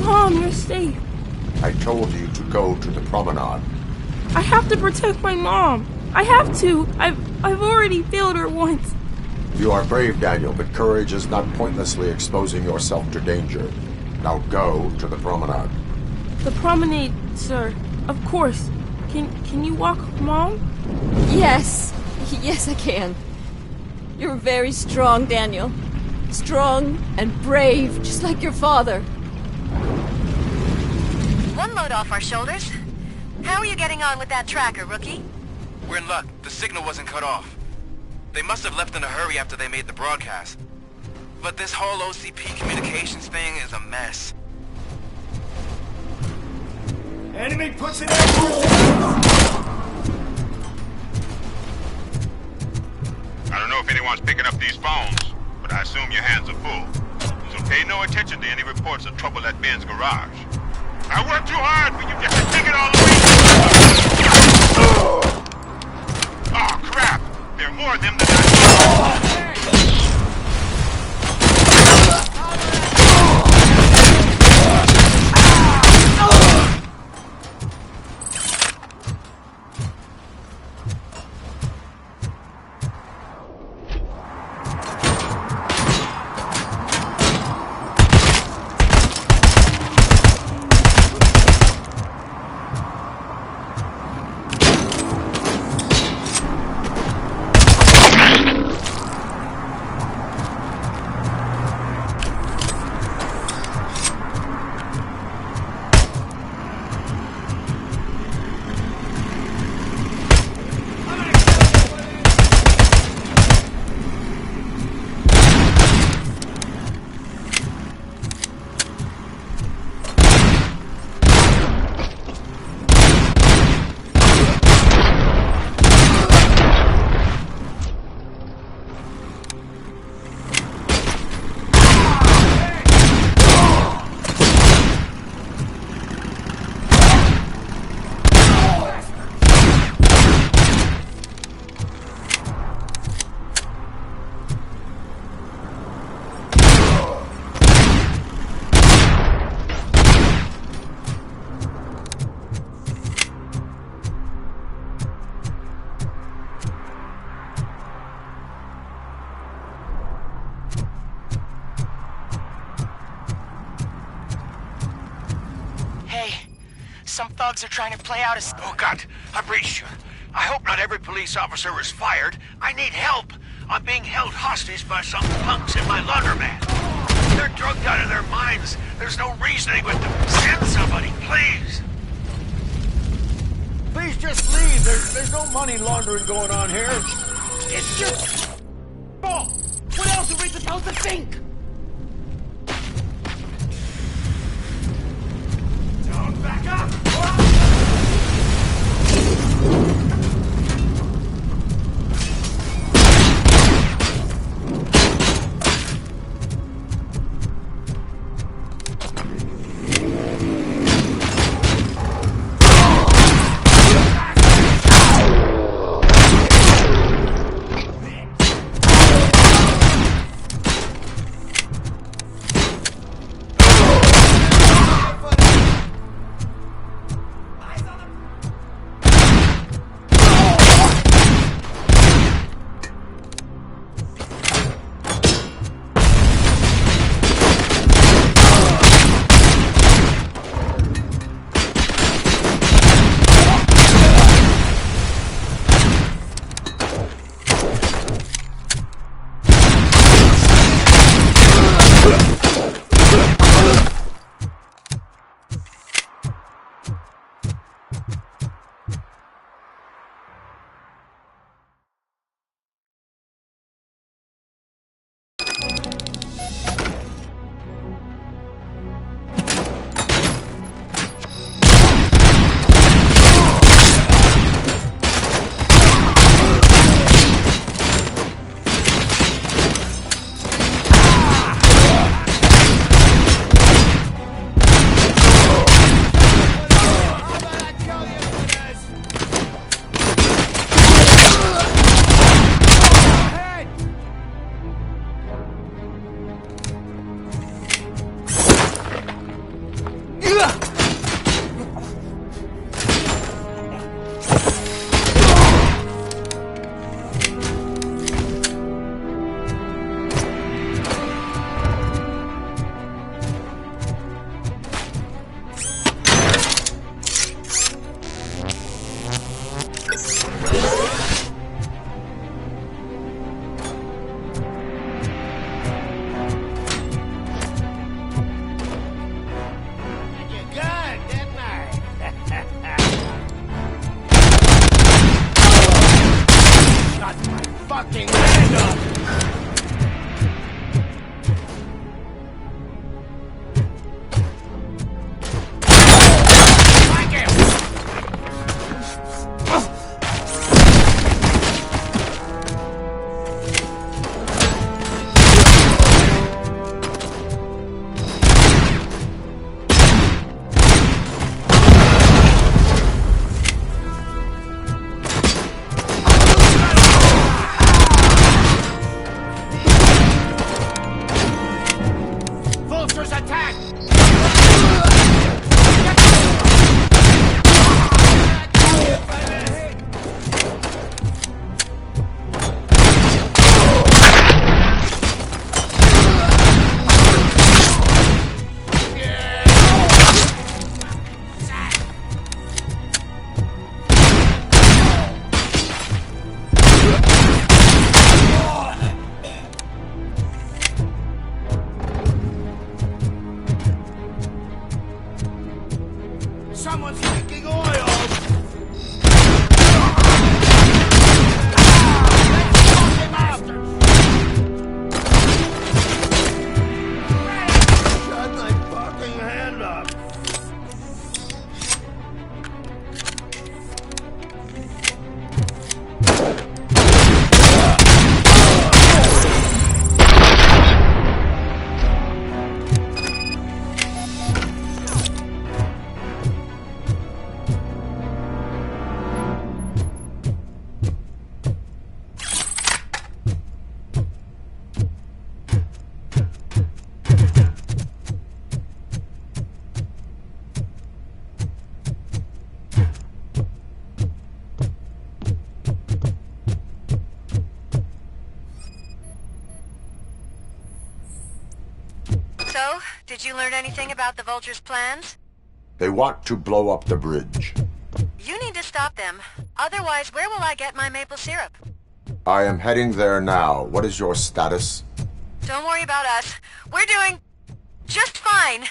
Mom, you're safe. I told you to go to the promenade. I have to protect my mom. I have to. I've already failed her once. You are brave, Daniel, but courage is not pointlessly exposing yourself to danger. Now go to the promenade. The promenade, sir. Of course. Can you walk, Mom? Yes. Yes, I can. You're very strong, Daniel. Strong and brave, just like your father. One load off our shoulders. How are you getting on with that tracker, rookie? We're in luck. The signal wasn't cut off. They must have left in a hurry after they made the broadcast. But this whole OCP communications thing is a mess. Enemy puts it I don't know if anyone's picking up these phones, but I assume your hands are full. So pay no attention to any reports of trouble at Ben's garage. I worked too hard for you just to take it all away. Oh, crap! There are more of them than I thought. some thugs are trying to play out a... Oh, God, I breached you. I hope not every police officer is fired. I need help. I'm being held hostage by some punks in my laundromat. They're drugged out of their minds. There's no reasoning with them. Send somebody, please. Please just leave. There's no money laundering going on here. It's just... Oh, what else are we supposed to think? Don't back up! Someone's leaking oil! Shut my fucking hand up! So, did you learn anything about the Vulture's plans? They want to blow up the bridge. You need to stop them. Otherwise, where will I get my maple syrup? I am heading there now. What is your status? Don't worry about us. We're doing just fine.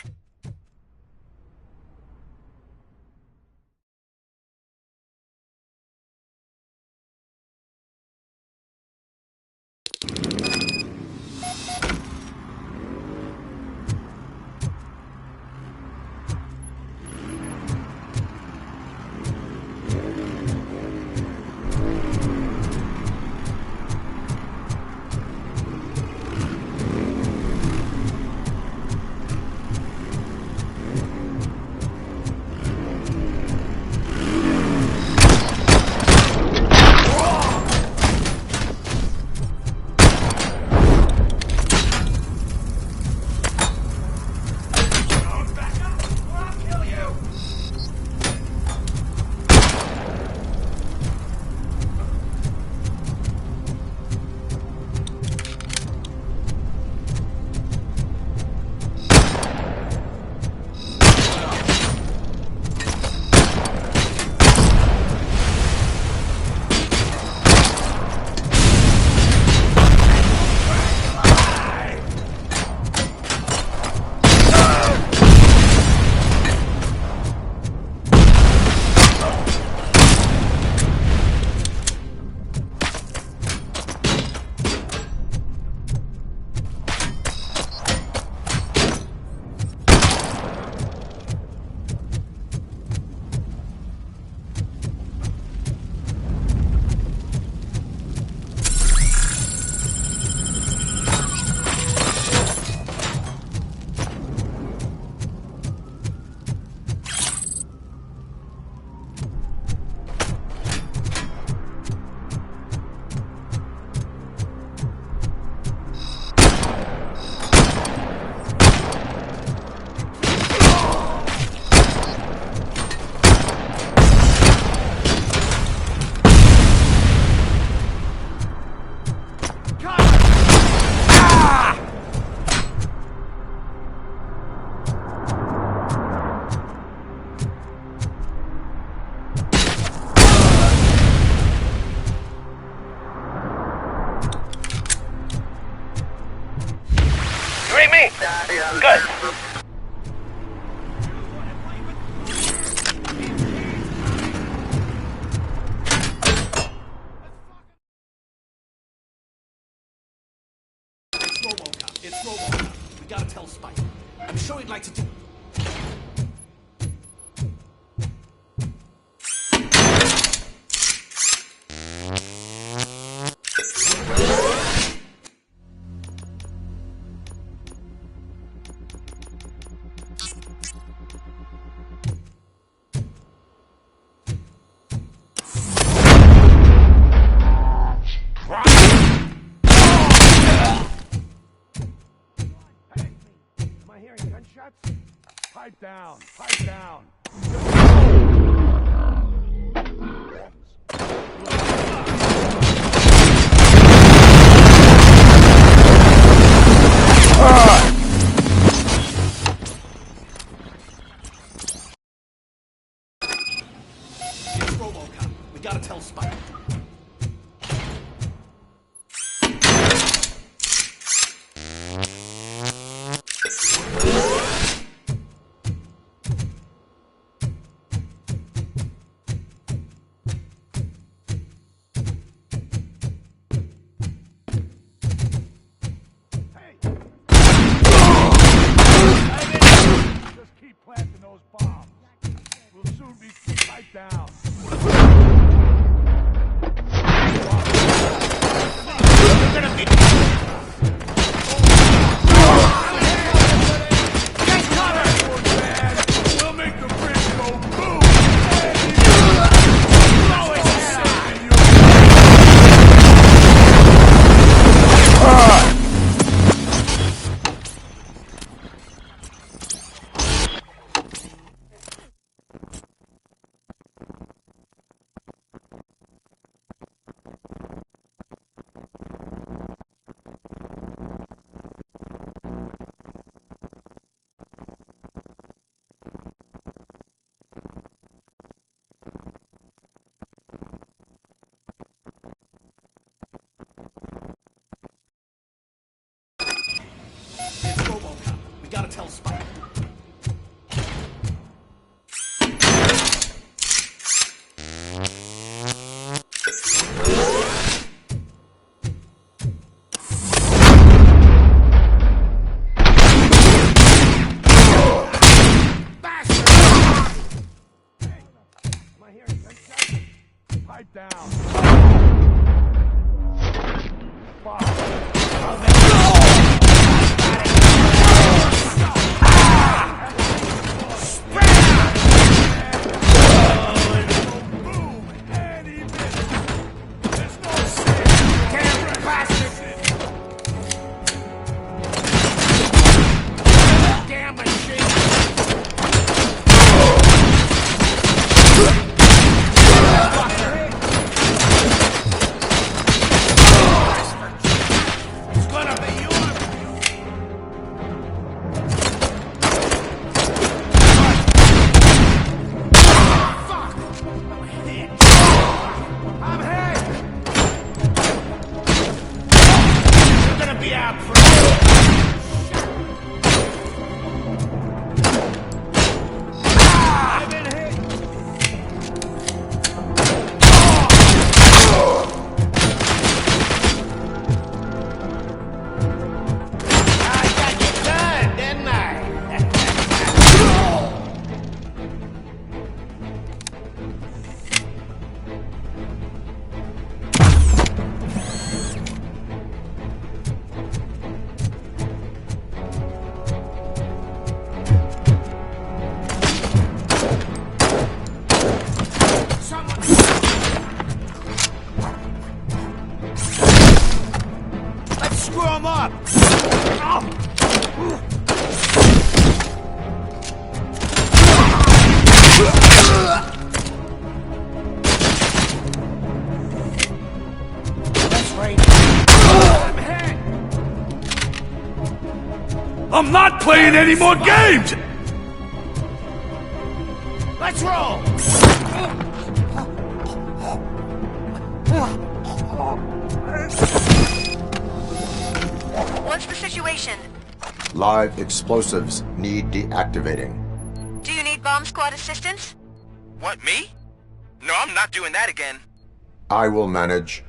Me? Good. It's Robocop. We gotta tell Spike. I'm sure he'd like to do... Pipe down! Pipe down! It's Robocop. We gotta tell Spike. Planting those bombs. We'll soon be piped down. You're gonna be... Get cover! We'll make the bridge go boom! Blow his head off! Screw him up! That's right. I'm not playing any more games! Let's roll! What's the situation? Live explosives need deactivating. Do you need bomb squad assistance? What, me? No, I'm not doing that again. I will manage.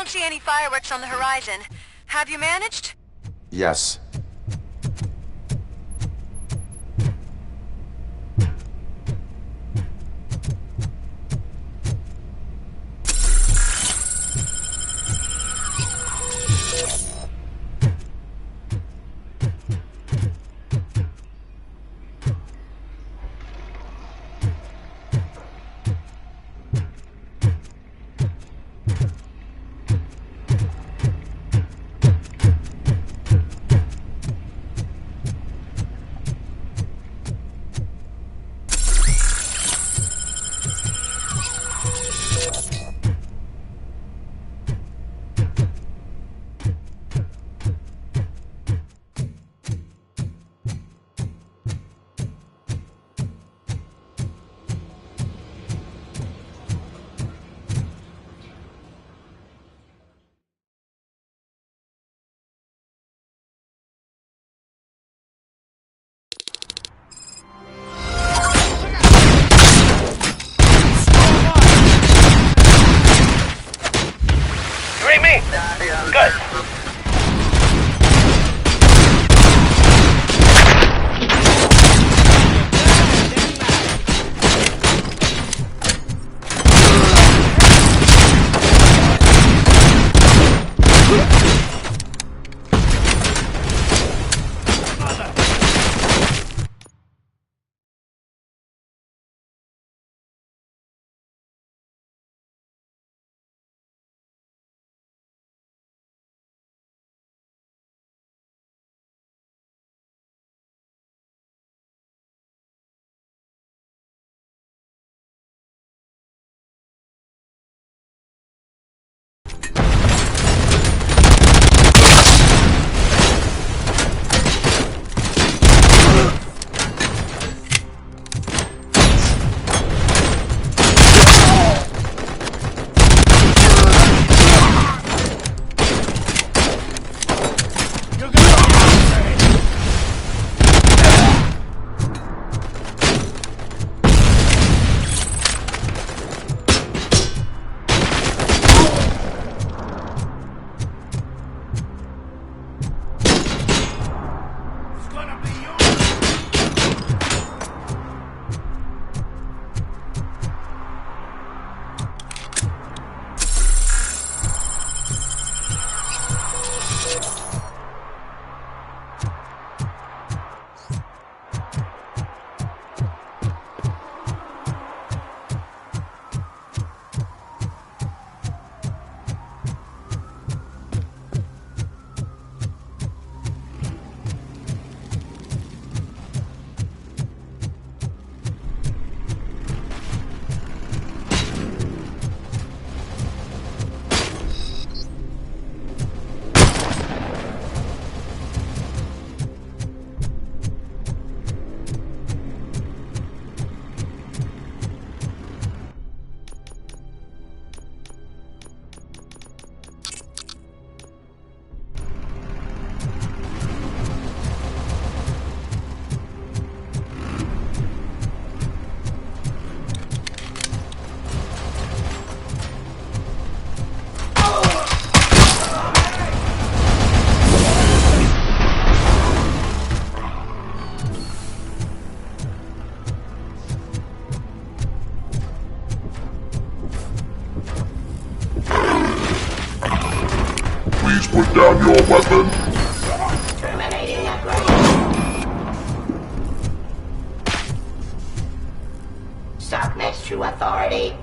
don't see any fireworks on the horizon. Have you managed? Yes. Good. Put down your weapon. Terminating upgrade. Submit to authority.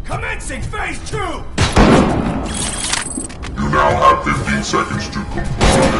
Commencing phase 2! You now have 15 seconds to comply.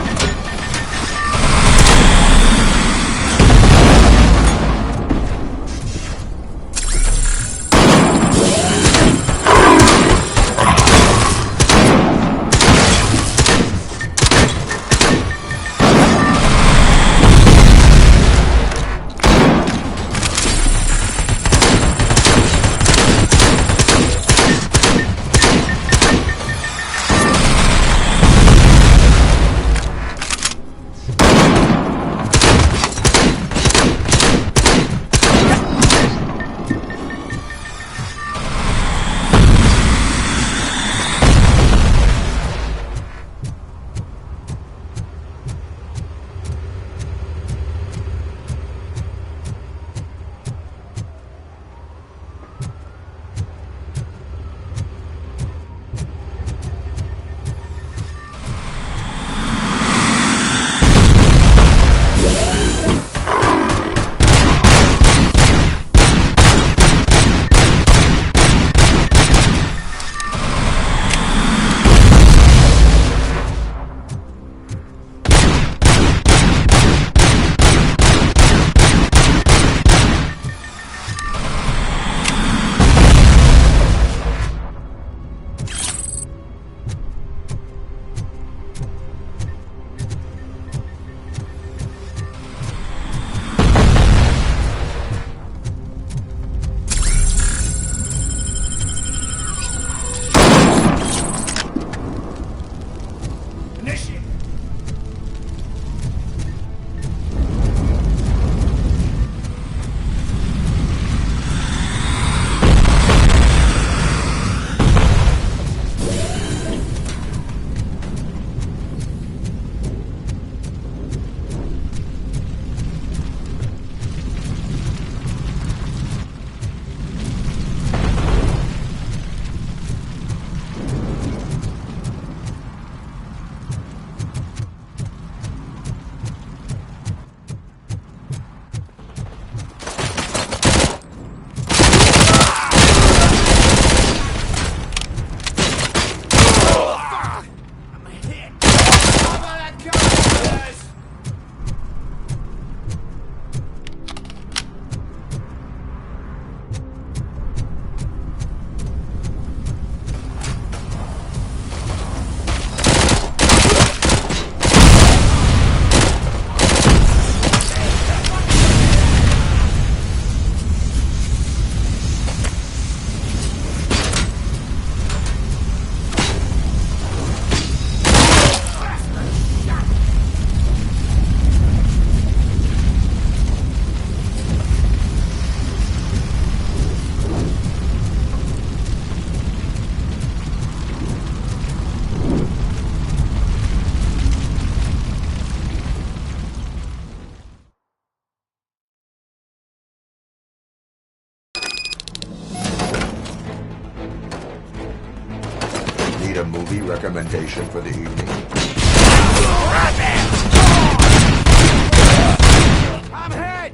movie recommendation for the evening? I'm hit!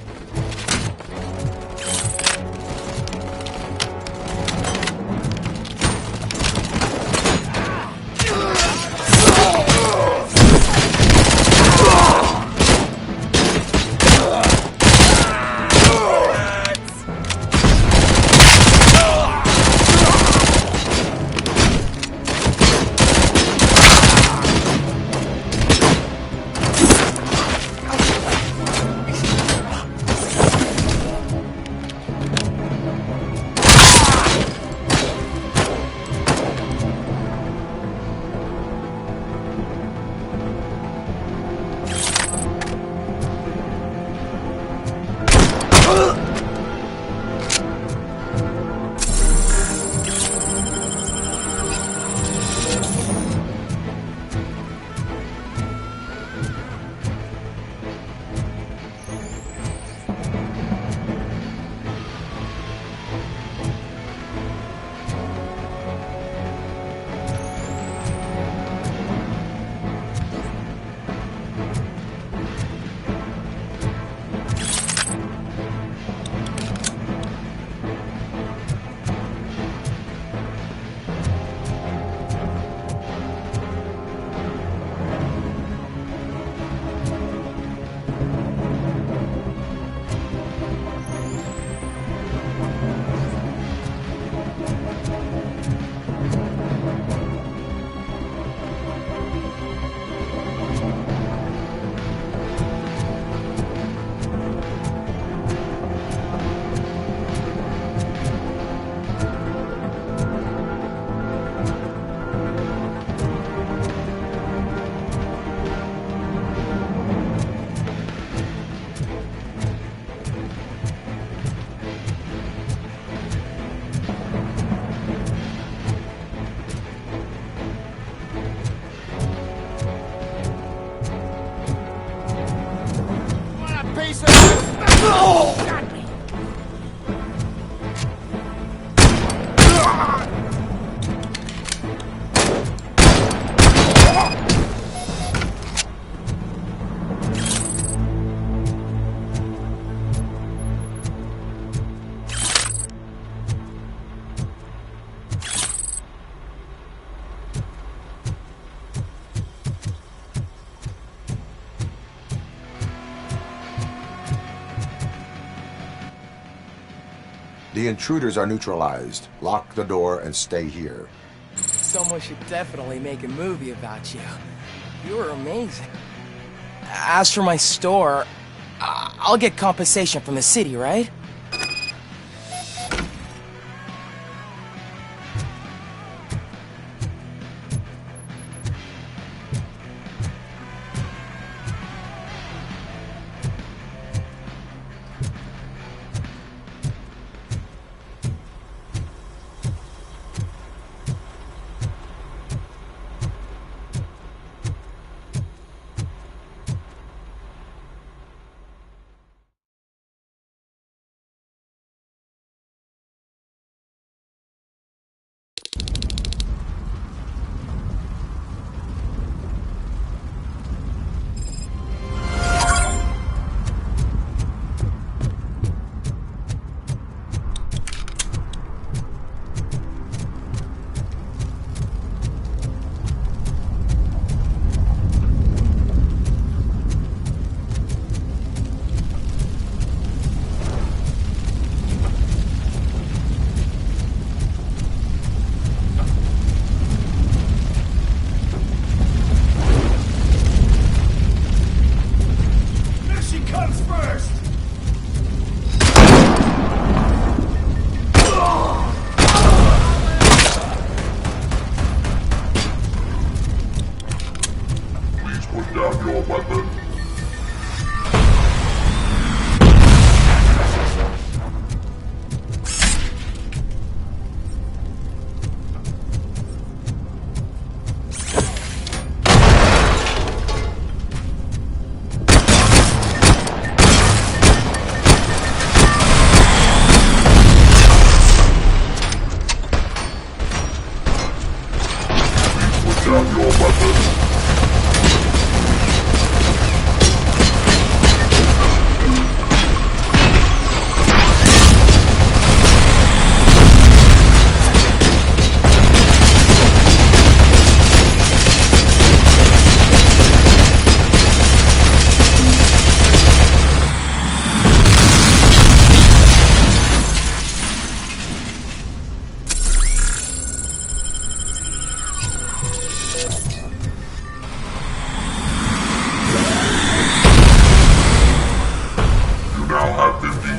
The intruders are neutralized. Lock the door and stay here. Someone should definitely make a movie about you. You were amazing. As for my store, I'll get compensation from the city, right?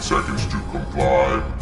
seconds to comply.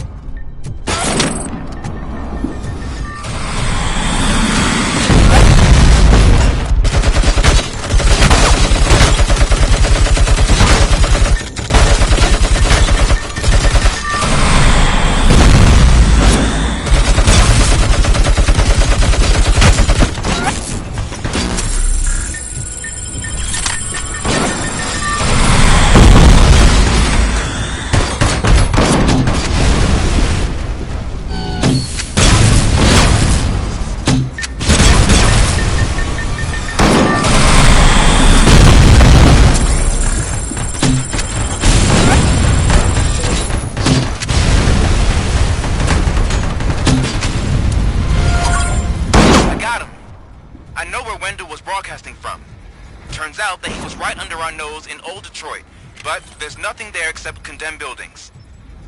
Turns out that he was right under our nose in old Detroit, but there's nothing there except condemned buildings.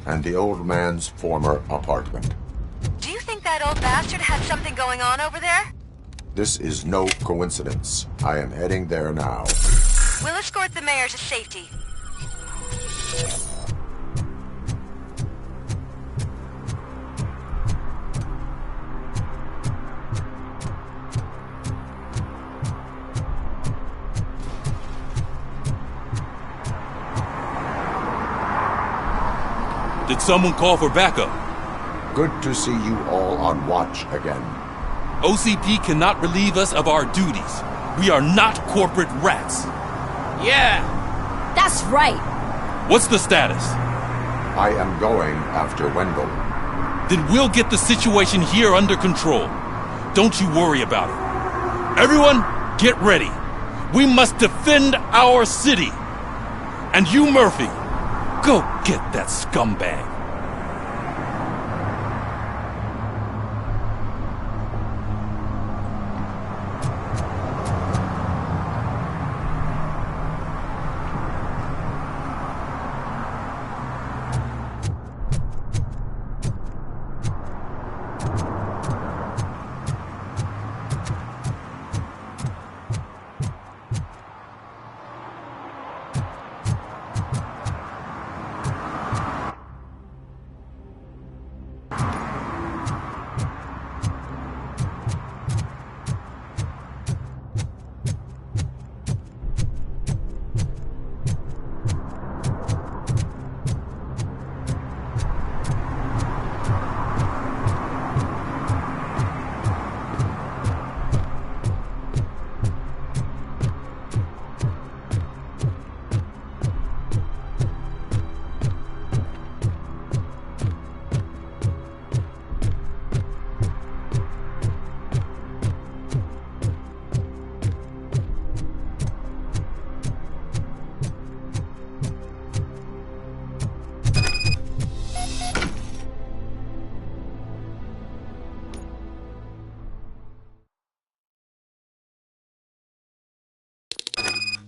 And the old man's former apartment. Do you think that old bastard had something going on over there? This is no coincidence. I am heading there now. We'll escort the mayor to safety. Did someone call for backup? Good to see you all on watch again. OCP cannot relieve us of our duties. We are not corporate rats. Yeah! That's right! What's the status? I am going after Wendell. Then we'll get the situation here under control. Don't you worry about it. Everyone, get ready. We must defend our city. And you, Murphy, go get that scumbag.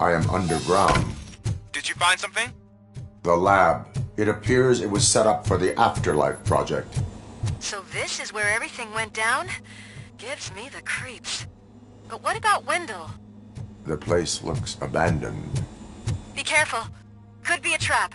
I am underground. Did you find something? The lab. It appears it was set up for the Afterlife project. So this is where everything went down? Gives me the creeps. But what about Wendell? The place looks abandoned. Be careful. Could be a trap.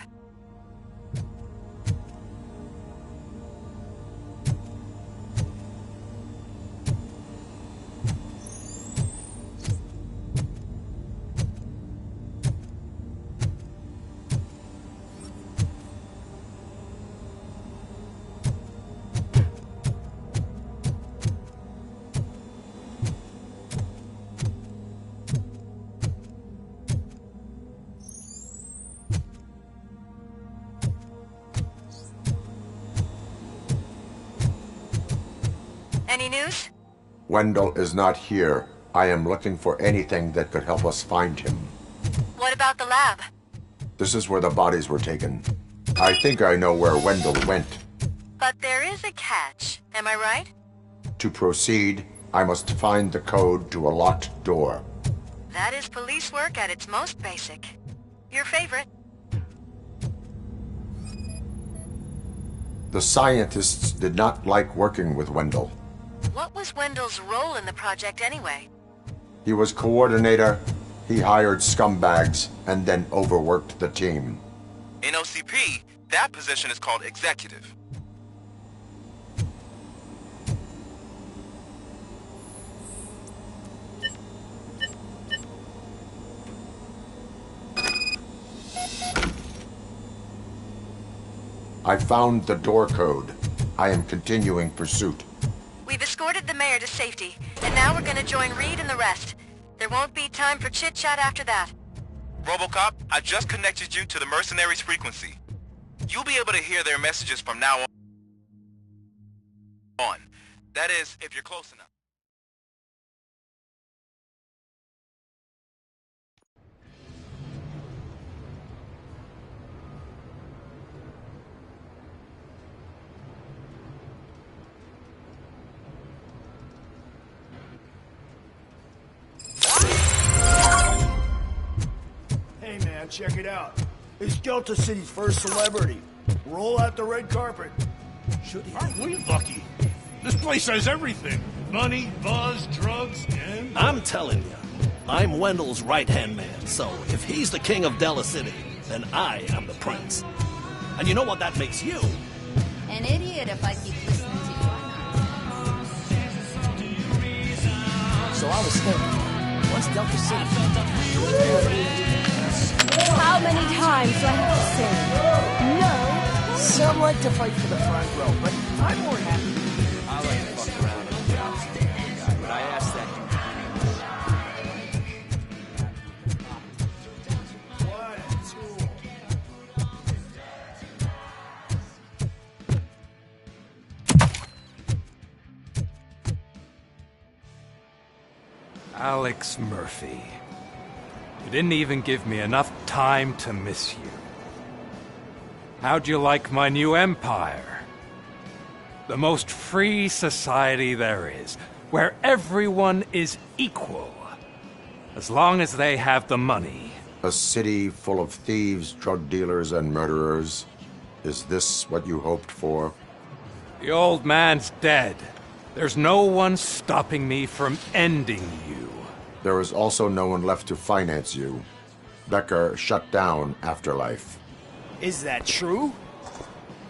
Any news? Wendell is not here. I am looking for anything that could help us find him. What about the lab? This is where the bodies were taken. I think I know where Wendell went. But there is a catch. Am I right? To proceed, I must find the code to a locked door. That is police work at its most basic. Your favorite? The scientists did not like working with Wendell. What was Wendell's role in the project anyway? He was coordinator, he hired scumbags, and then overworked the team. In OCP, That position is called executive. I found the door code. I am continuing pursuit. We've escorted the mayor to safety, and now we're gonna join Reed and the rest. There won't be time for chit-chat after that. Robocop, I just connected you to the mercenaries' frequency. You'll be able to hear their messages from now on. That is, if you're close enough. Hey man, check it out. It's Delta City's first celebrity. Roll out the red carpet. Aren't we lucky? This place has everything. Money, buzz, drugs, and... I'm telling you, I'm Wendell's right-hand man, so if he's the king of Della City, then I am the prince. And you know what that makes you? An idiot if I keep listening to you. So I was thinking, what's Delta City? How many times do I have to say no? Some like to fight for the front row, but I'm more happy. I like to fuck around on the job, but I asked that Alex Murphy. You didn't even give me enough time to miss you. How'd you like my new empire? The most free society there is, where everyone is equal, as long as they have the money. A city full of thieves, drug dealers, and murderers. Is this what you hoped for? The old man's dead. There's no one stopping me from ending you. There is also no one left to finance you. Becker shut down Afterlife. Is that true?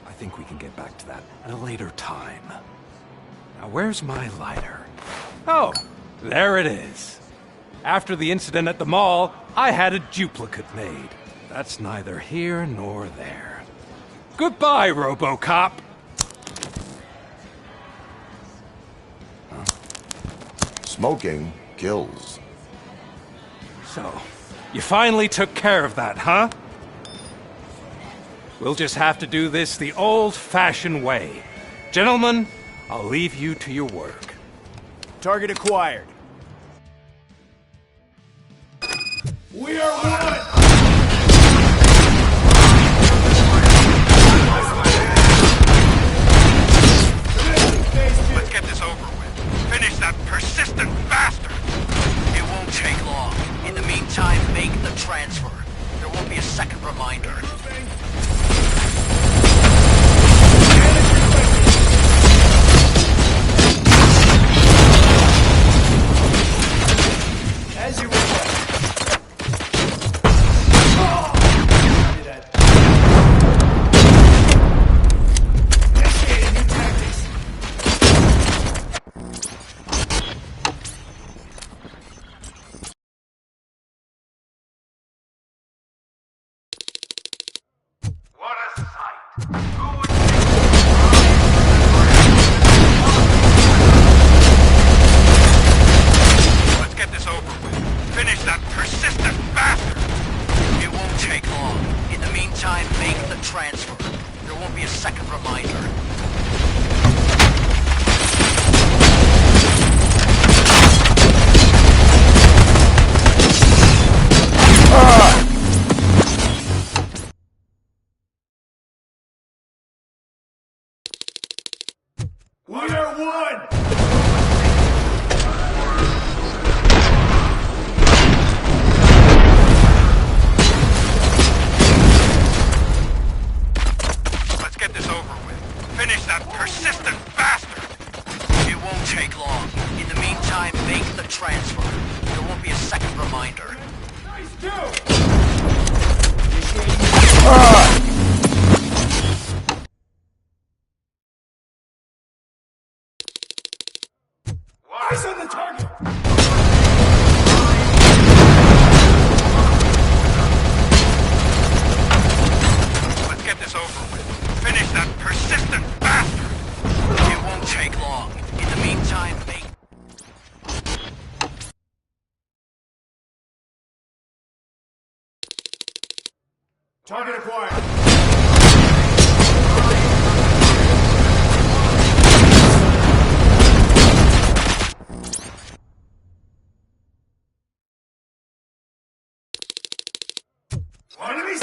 I think we can get back to that at a later time. Now, where's my lighter? Oh, there it is. After the incident at the mall, I had a duplicate made. That's neither here nor there. Goodbye, Robocop! Smoking kills. So, you finally took care of that, huh? We'll just have to do this the old-fashioned way. Gentlemen, I'll leave you to your work. Target acquired. We are one! Let's get this over with. Finish that persistent bastard! It won't take long. In the meantime, make the transfer. There won't be a second reminder. As you request. Initiating new tactics. What a sight! Let's get this over with. Finish that persistent bastard! It won't take long. In the meantime, make the transfer. There won't be a second reminder. We are one! Let's get this over with. Finish that persistent bastard! It won't take long. In the meantime, make the transfer. There won't be a second reminder. Nice, 2! Initiating new tactics. Let's get this over with. Finish that persistent bastard. It won't take long. In the meantime, make the transfer. There won't be a second reminder. Nice, 2! Initiating new tactics. 3, 2, 1. Finish that persistent bastard. It won't take long. In the meantime, make the transfer. There won't be a second reminder. Nice, 2! Target acquired. Enemy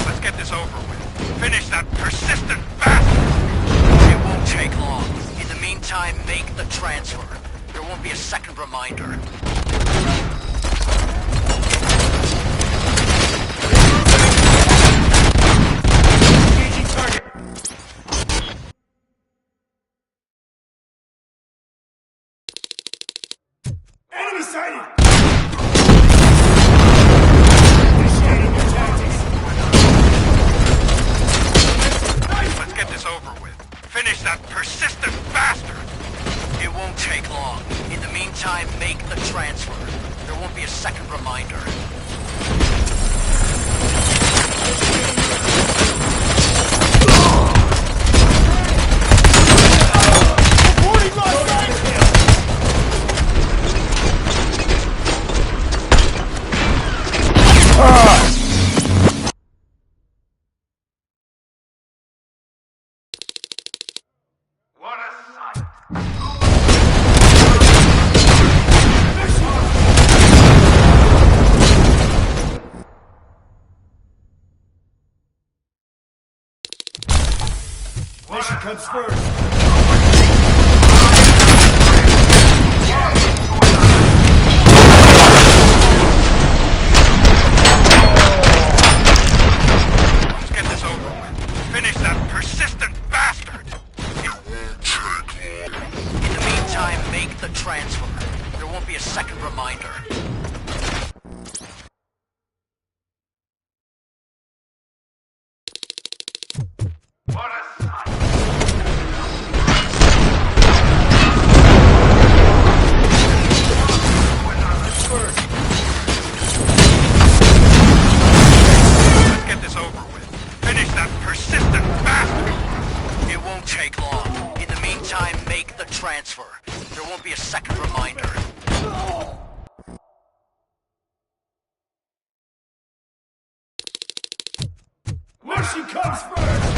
Let's get this over with. Finish that persistent bastard! It won't take long. In the meantime, make the transfer. There won't be a second reminder. engaging target. Enemy sighted. Initiating new tactics. Let's get this over with. Finish that persistent bastard! It won't take long. In the meantime, make the transfer. There won't be a second reminder. What a sight! Mission comes first. Let's get this over with. Finish that persistent bastard! In the meantime, make the transfer. There won't be a second reminder. What a sight! Let's get this over with. Finish that persistent bastard! It won't take long. In the meantime, make the transfer. There won't be a second reminder. Mission comes first.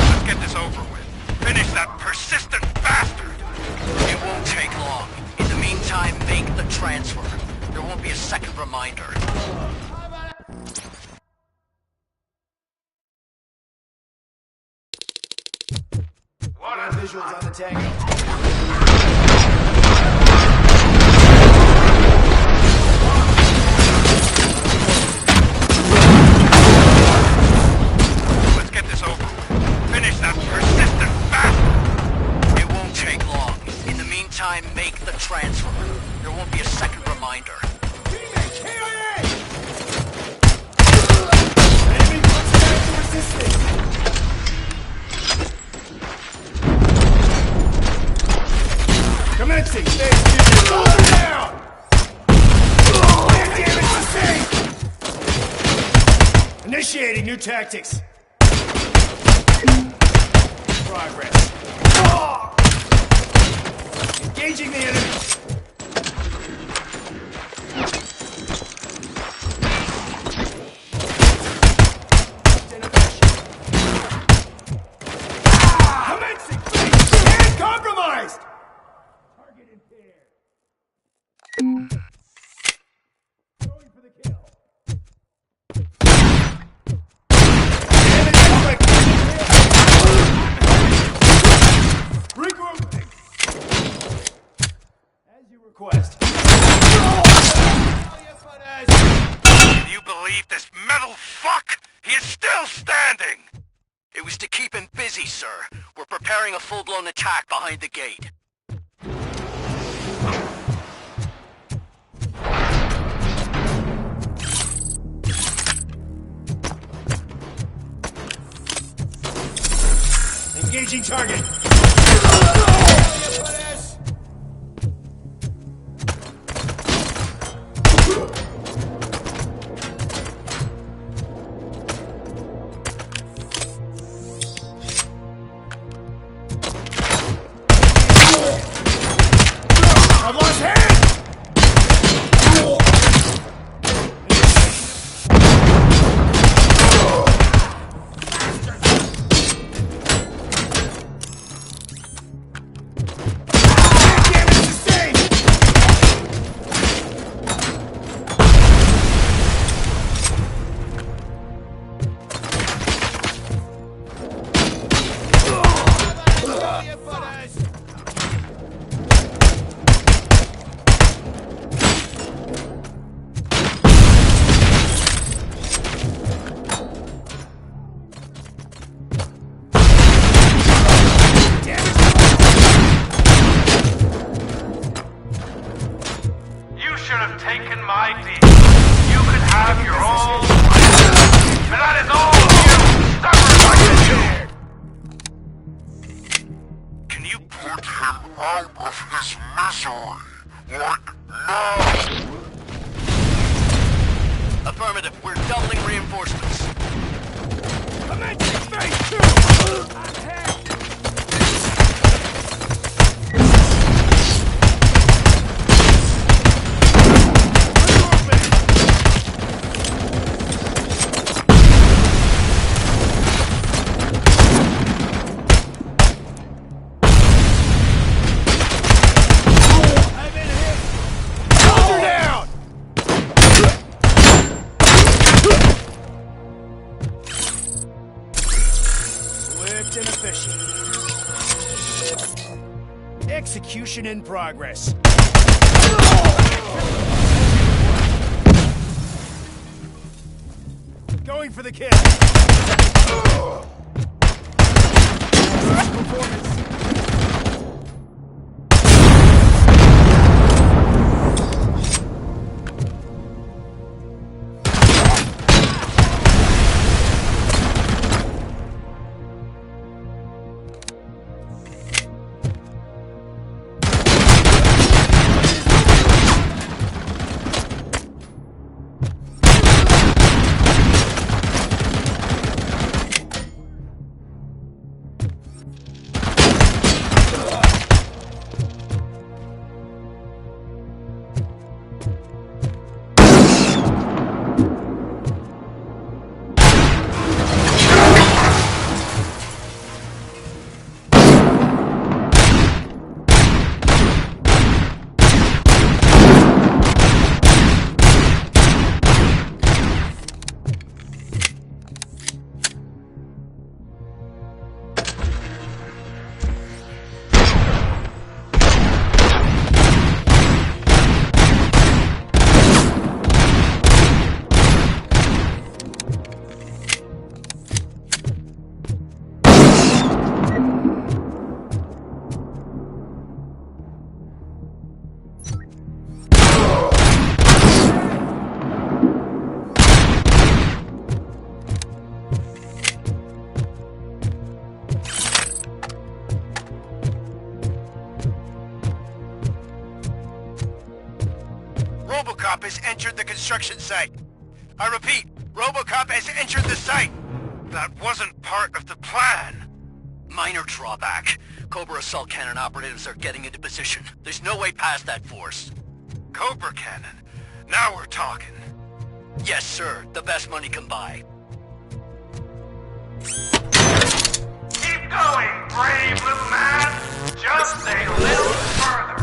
Let's get this over with. Finish that persistent bastard! It won't take long. In the meantime, make the transfer. There won't be a second reminder. What a visuals on the tango. Let's get this over with. Finish that persistent bastard! It won't take long. In the meantime, make the transfer. There won't be a second reminder. Enemy puts back to resistance. Commencing phase fusion. Hold her down! Land damage sustained! Initiating new tactics. Progress. Engaging the enemy. Commencing phase. And compromised! Target impaired. Going for the kill. Enemy quick. Regrouping. As you request. Can you believe this metal fuck? He is still standing! It was to keep him busy, sir. We're preparing a full-blown attack behind the gate. Engaging target. I've lost hands! You should have taken my deal. You can have your own way. And that is all you, stubborn like you. Can you put him out of his misery? Like now? Affirmative. We're doubling reinforcements. Commencing phase 2! Attack! Execution in progress. Going for the kill. Performance. Robocop has entered the construction site. I repeat, Robocop has entered the site. That wasn't part of the plan. Minor drawback. Cobra assault cannon operatives are getting into position. There's no way past that force. Cobra cannon. Now we're talking. Yes, sir. The best money can buy. Keep going, brave little man. Just a little further.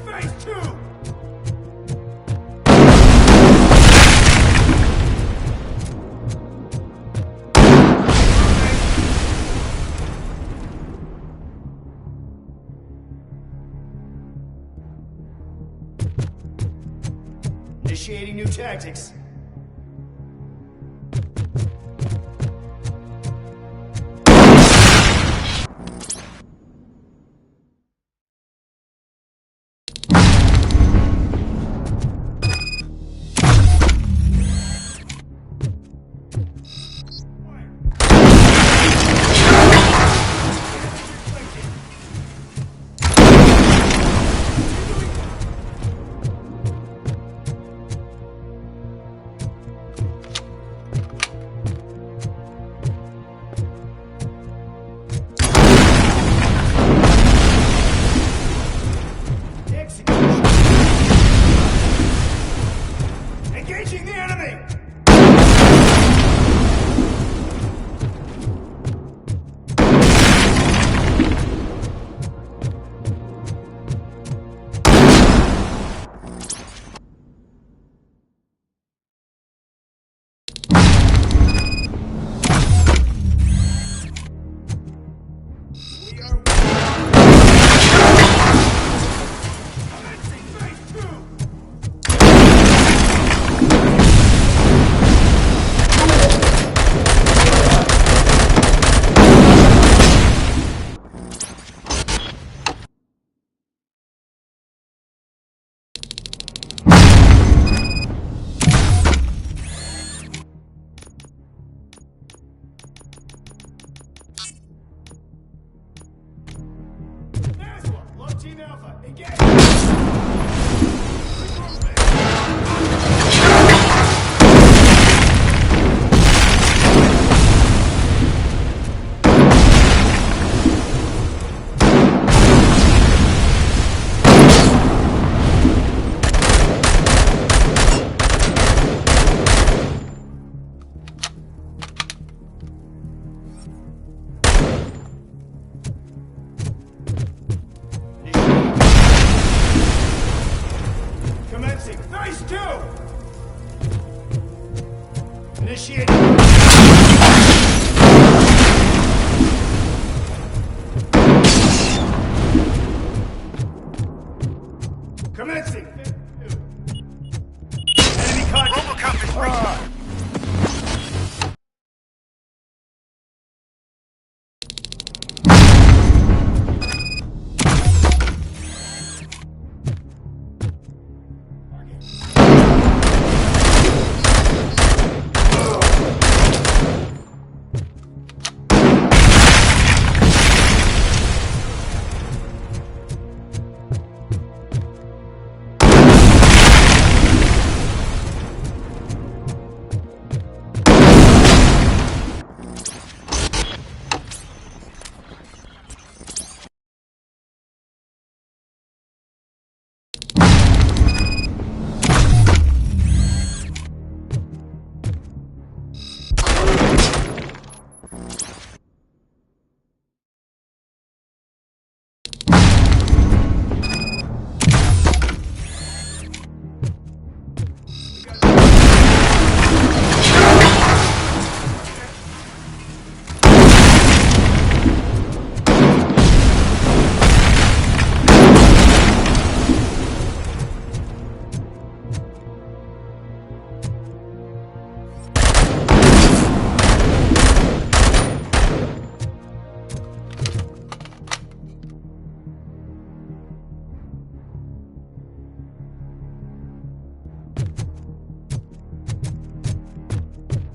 phase 2! Initiating new tactics. Engaging the enemy! Team Alpha, engage! Commencing phase 2! Initiating. Commencing. Enemy contact. Robocop is reaching.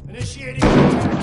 Initiating attack.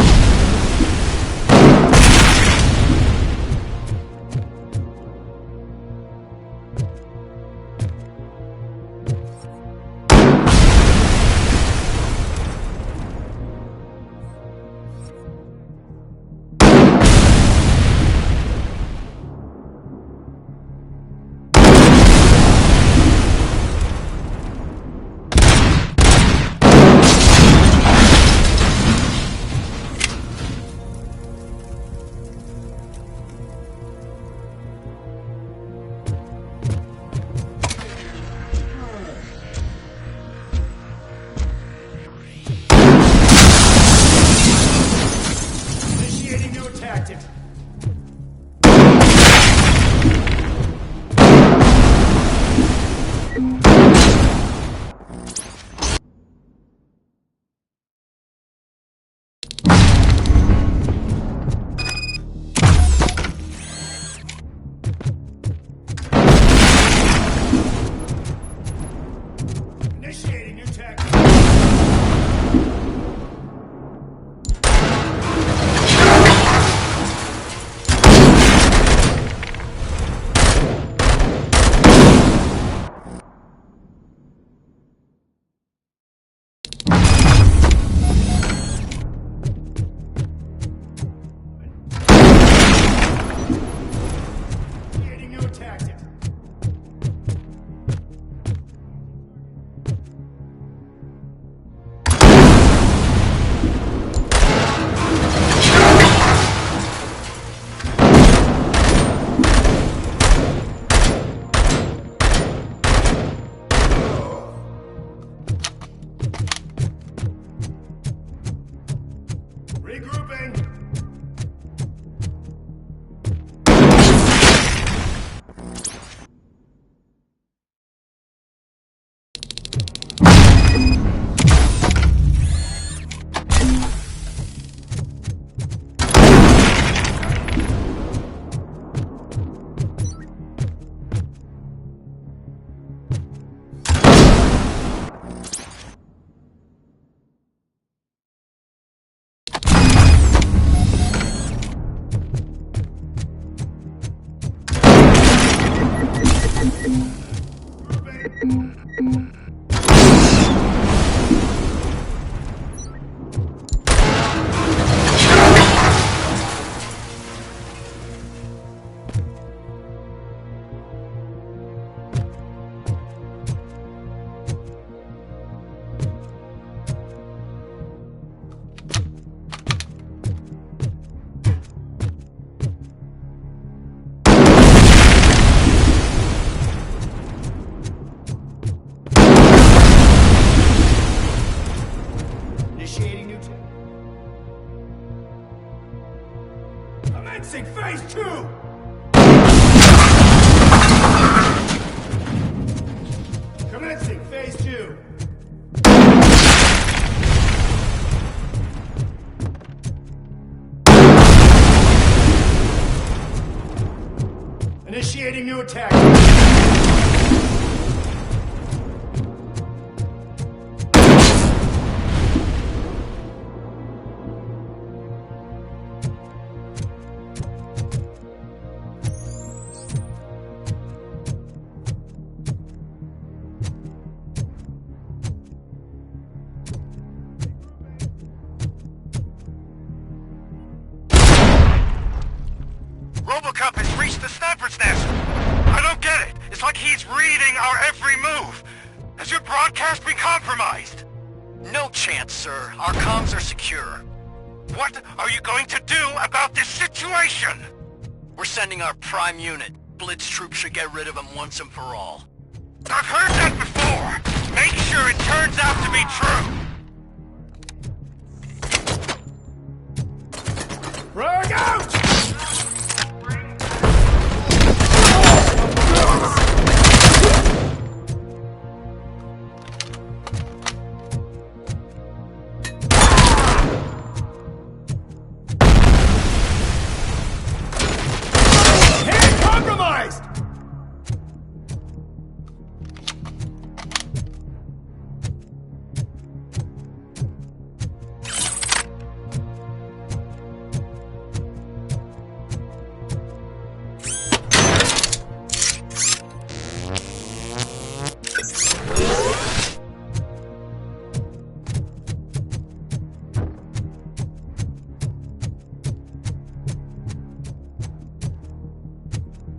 Commencing phase 2! Commencing phase 2! Initiating new attack. Robocop has reached the sniper's nest! I don't get it! It's like he's reading our every move! Has your broadcast been compromised? No chance, sir. Our comms are secure. What are you going to do about this situation? We're sending our prime unit. Blitz troops should get rid of him once and for all. I've heard that before! Make sure it turns out to be true! Rogue out!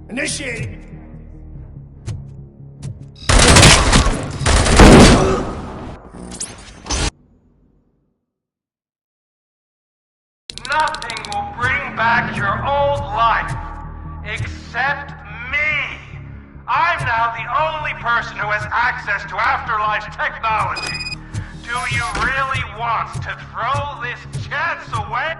Initiating! Nothing will bring back your old life, except me. I'm now the only person who has access to afterlife technology. Do you really want to throw this chance away?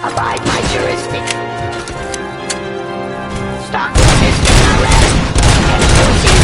Abide my jurisdiction. Stop resisting arrest and proceed.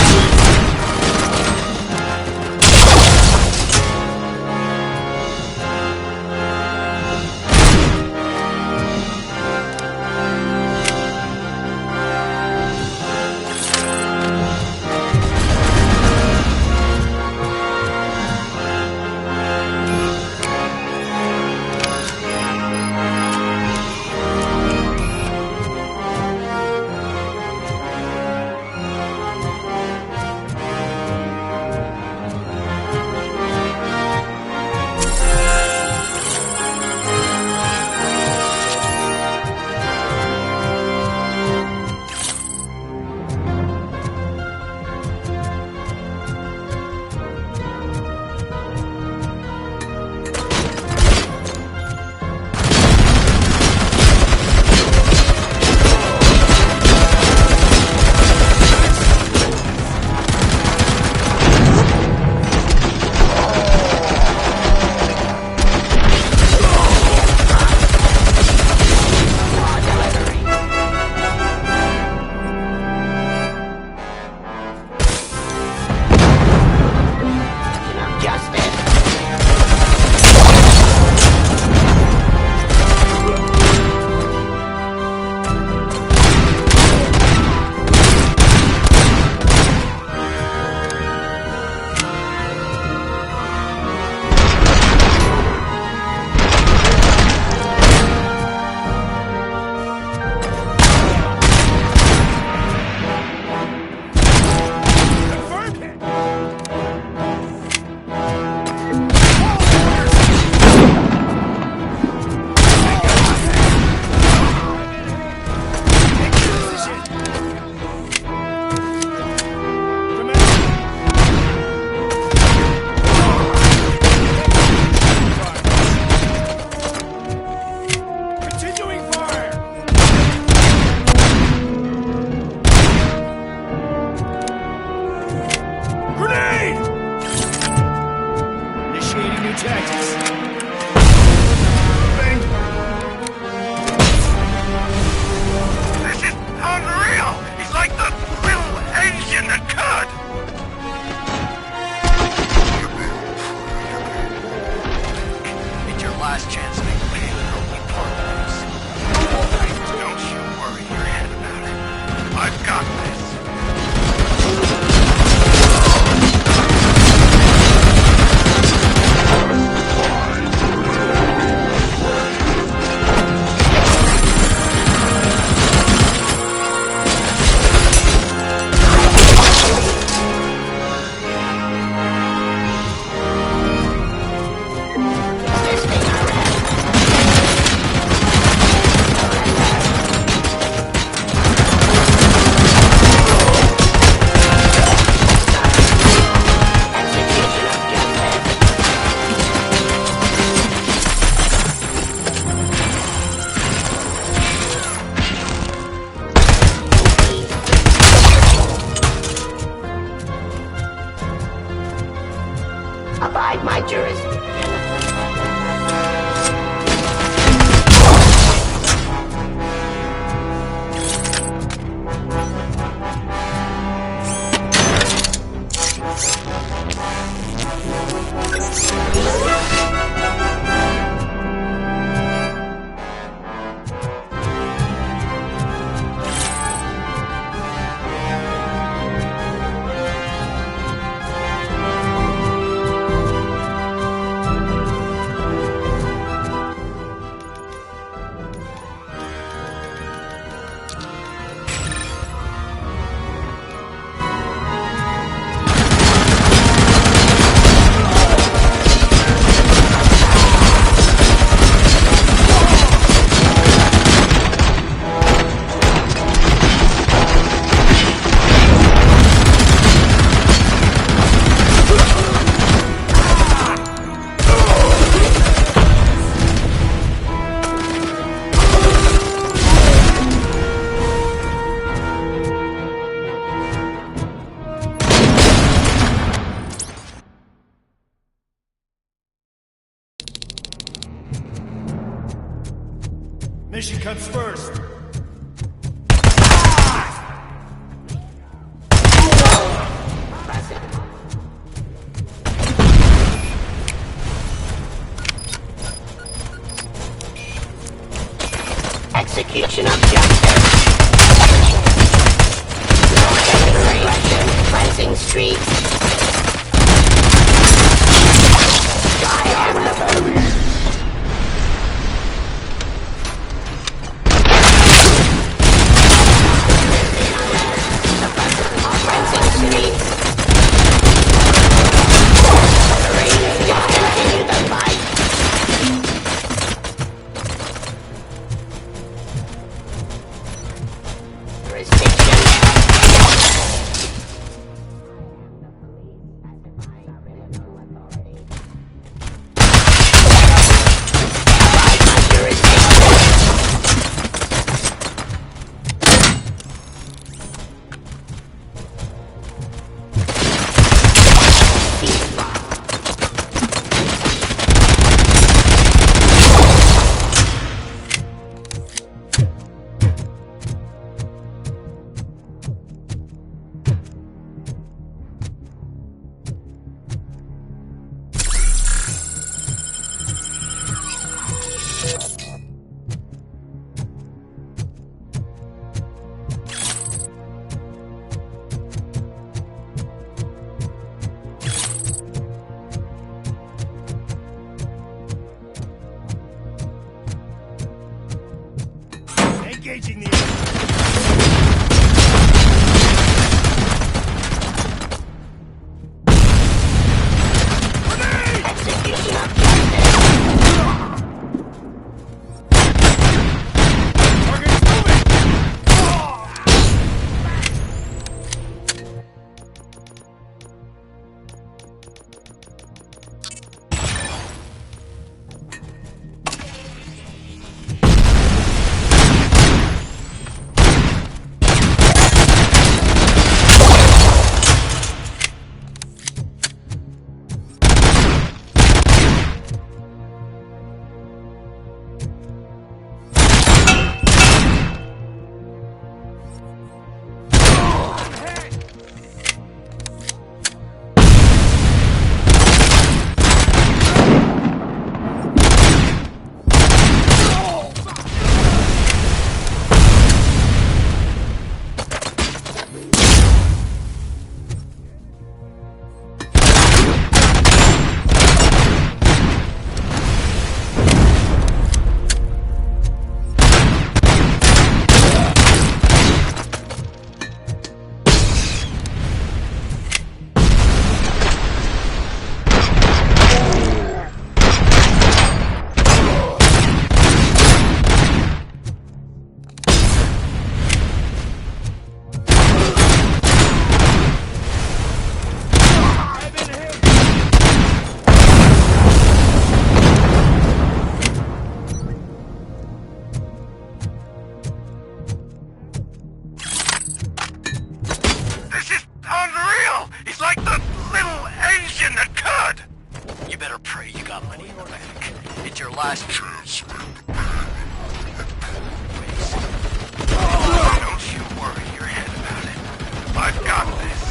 Abide my jurisdiction. Mission comes first. Execution objective. Cleansing streets. Die on the Engaging the enemy. last chance. Don't you worry your head about it. I've got this.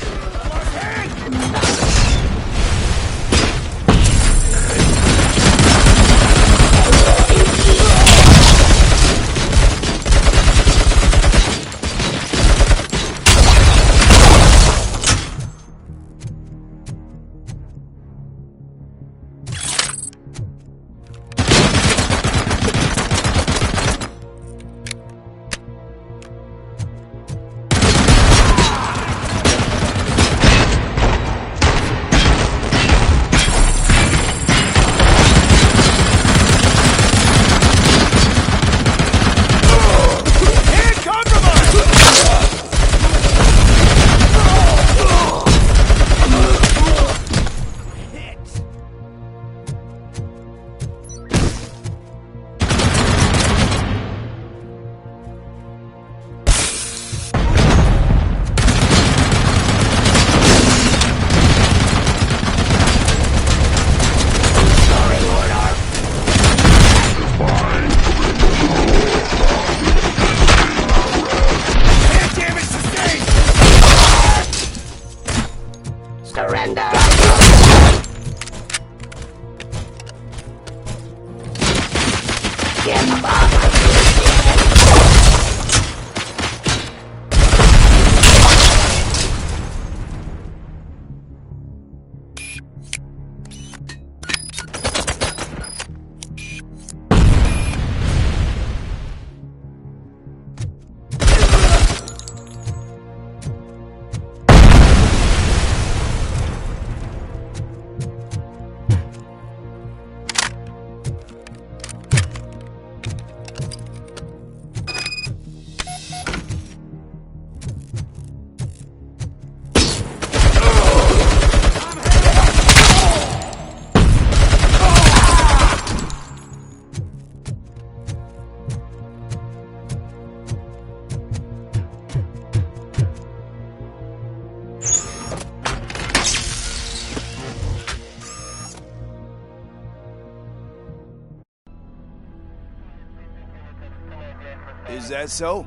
Is that so?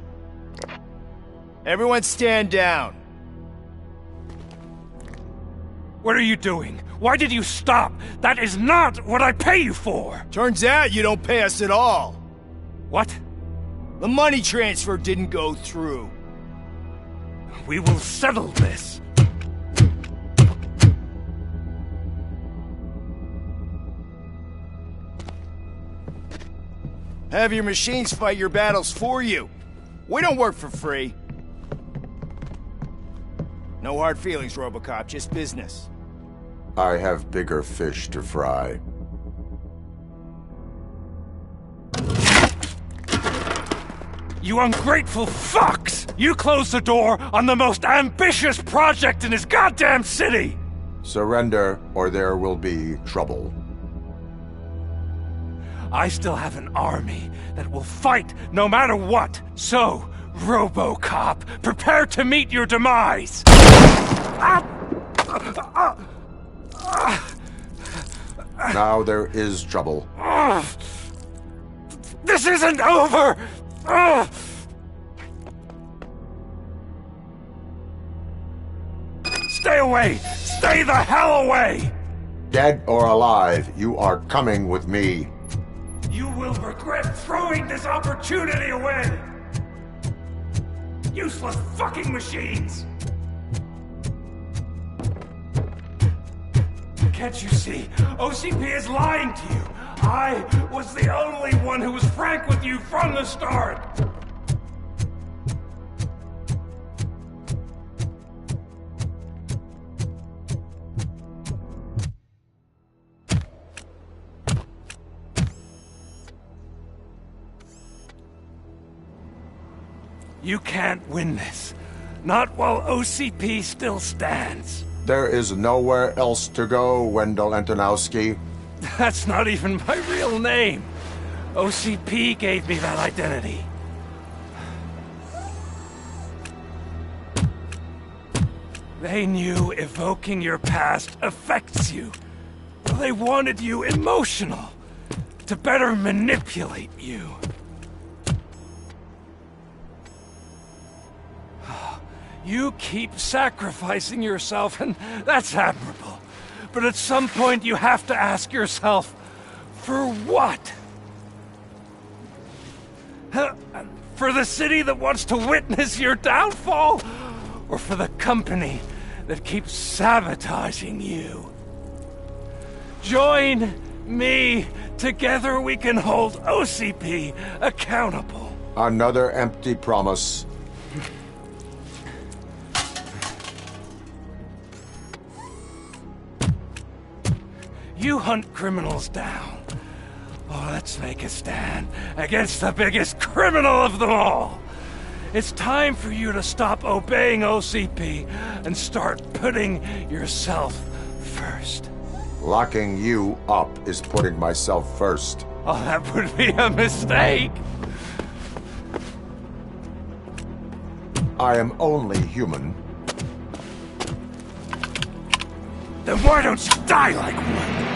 Everyone stand down. What are you doing? Why did you stop? That is not what I pay you for! Turns out you don't pay us at all. What? The money transfer didn't go through. We will settle this. Have your machines fight your battles for you. We don't work for free. No hard feelings, Robocop, just business. I have bigger fish to fry. You ungrateful fucks! You closed the door on the most ambitious project in this goddamn city! Surrender, or there will be trouble. I still have an army that will fight no matter what. So, Robocop, prepare to meet your demise! Now there is trouble. This isn't over! Stay away! Stay the hell away! Dead or alive, you are coming with me. You will regret throwing this opportunity away! Useless fucking machines! Can't you see? OCP is lying to you! I was the only one who was frank with you from the start! You can't win this. Not while OCP still stands. There is nowhere else to go, Wendell Antonowski. That's not even my real name. OCP gave me that identity. They knew evoking your past affects you. They wanted you emotional, to better manipulate you. You keep sacrificing yourself, and that's admirable. But at some point you have to ask yourself, for what? For the city that wants to witness your downfall? Or for the company that keeps sabotaging you? Join me. Together we can hold OCP accountable. Another empty promise. You hunt criminals down. Oh, let's make a stand against the biggest criminal of them all. It's time for you to stop obeying OCP and start putting yourself first. Locking you up is putting myself first. Oh, that would be a mistake. I am only human. Then why don't you die like one?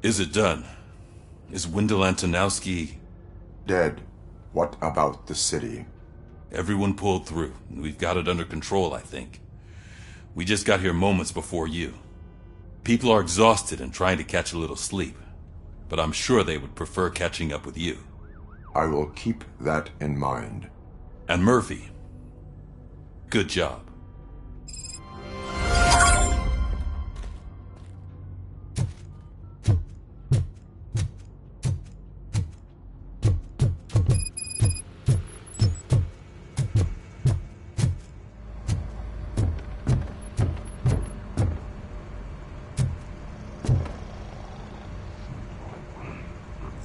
Is it done? Is Wendell Antonowski... dead? What about the city? Everyone pulled through. We've got it under control, I think. We just got here moments before you. People are exhausted and trying to catch a little sleep. But I'm sure they would prefer catching up with you. I will keep that in mind. And Murphy, good job.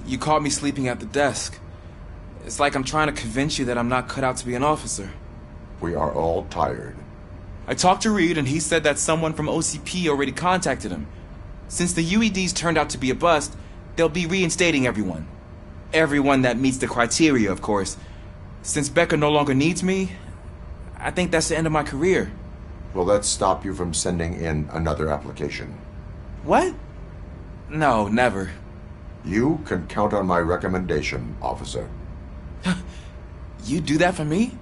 You caught me sleeping at the desk. It's like I'm trying to convince you that I'm not cut out to be an officer. We are all tired. I talked to Reed and he said that someone from OCP already contacted him. Since the UEDs turned out to be a bust, they'll be reinstating everyone. Everyone that meets the criteria, of course. Since Becca no longer needs me, I think that's the end of my career. Will that stop you from sending in another application? What? No, never. You can count on my recommendation, officer. You do that for me?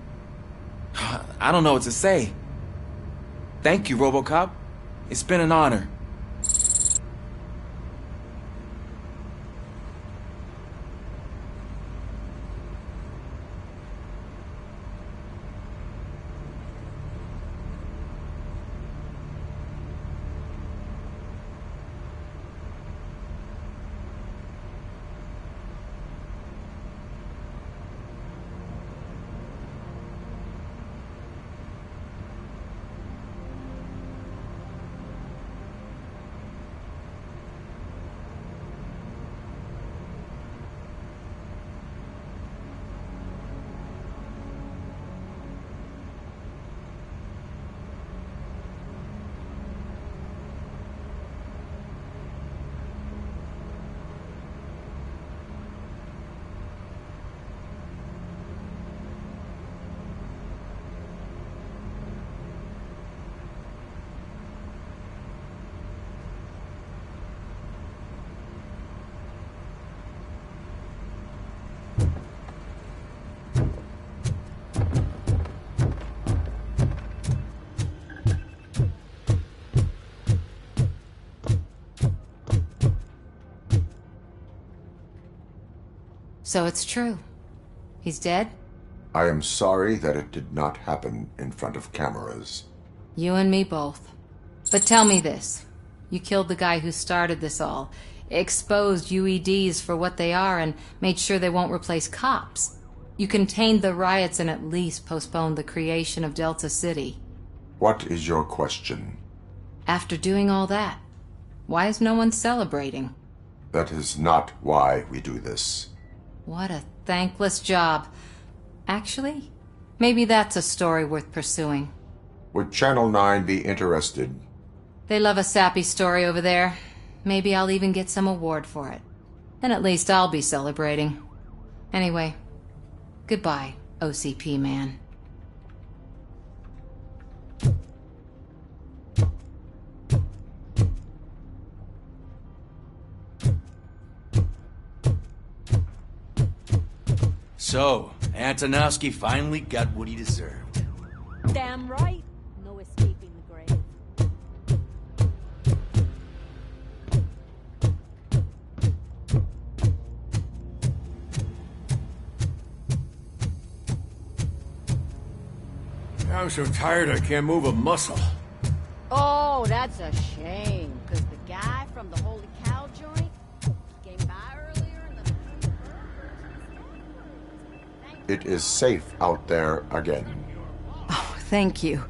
I don't know what to say. Thank you, Robocop. It's been an honor. So it's true. He's dead? I am sorry that it did not happen in front of cameras. You and me both. But tell me this. You killed the guy who started this all, exposed UEDs for what they are, and made sure they won't replace cops. You contained the riots and at least postponed the creation of Delta City. What is your question? After doing all that, why is no one celebrating? That is not why we do this. What a thankless job. Actually, maybe that's a story worth pursuing. Would Channel 9 be interested? They love a sappy story over there. Maybe I'll even get some award for it. Then at least I'll be celebrating. Anyway, goodbye, OCP man. So, Antonowski finally got what he deserved. Damn right. No escaping the grave. I'm so tired I can't move a muscle. Oh, that's a shame, because the guy from the Holy Cow joint came by earlier and It is safe out there again. Oh, thank you.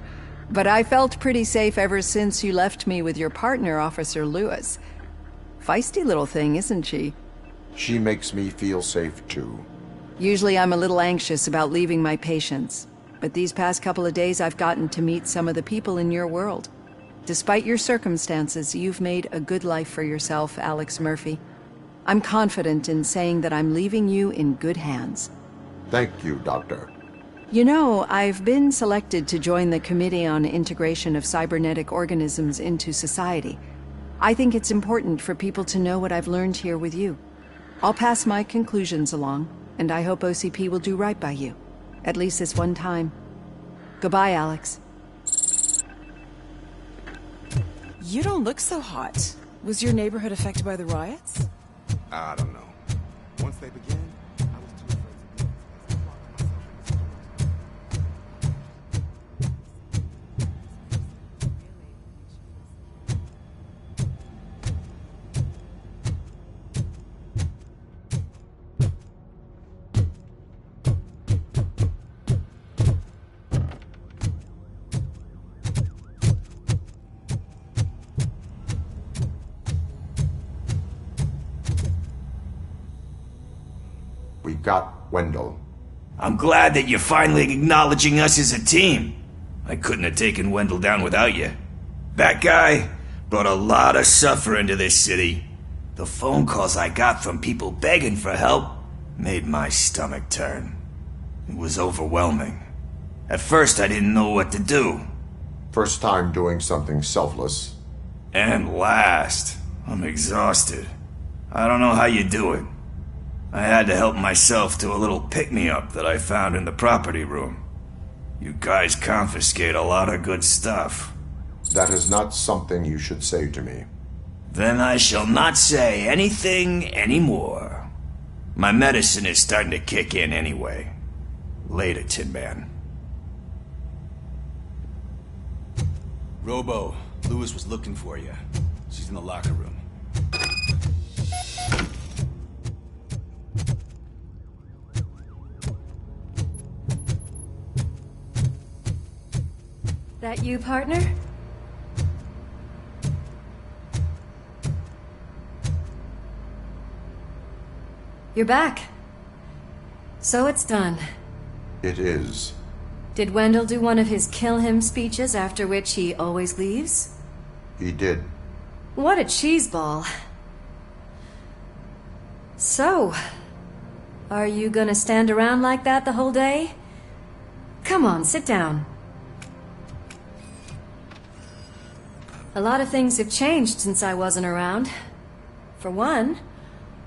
But I felt pretty safe ever since you left me with your partner, Officer Lewis. Feisty little thing, isn't she? She makes me feel safe too. Usually I'm a little anxious about leaving my patients, but these past couple of days I've gotten to meet some of the people in your world. Despite your circumstances, you've made a good life for yourself, Alex Murphy. I'm confident in saying that I'm leaving you in good hands. Thank you, Doctor. You know, I've been selected to join the Committee on Integration of Cybernetic Organisms into Society. I think it's important for people to know what I've learned here with you. I'll pass my conclusions along, and I hope OCP will do right by you. At least this one time. Goodbye, Alex. You don't look so hot. Was your neighborhood affected by the riots? I don't know. Once they begin, I was too afraid to do We got Wendell. I'm glad that you're finally acknowledging us as a team. I couldn't have taken Wendell down without you. That guy brought a lot of suffering to this city. The phone calls I got from people begging for help made my stomach turn. It was overwhelming. At first, I didn't know what to do. First time doing something selfless. And last, I'm exhausted. I don't know how you do it. I had to help myself to a little pick-me-up that I found in the property room. You guys confiscate a lot of good stuff. That is not something you should say to me. Then I shall not say anything anymore. My medicine is starting to kick in anyway. Later, Tin Man. Robo, Lewis was looking for you. She's in the locker room. That you, partner? You're back. So it's done. It is. Did Wendell do one of his kill him speeches after which he always leaves? He did. What a cheeseball. So, are you gonna stand around like that the whole day? Come on, sit down. A lot of things have changed since I wasn't around. For one,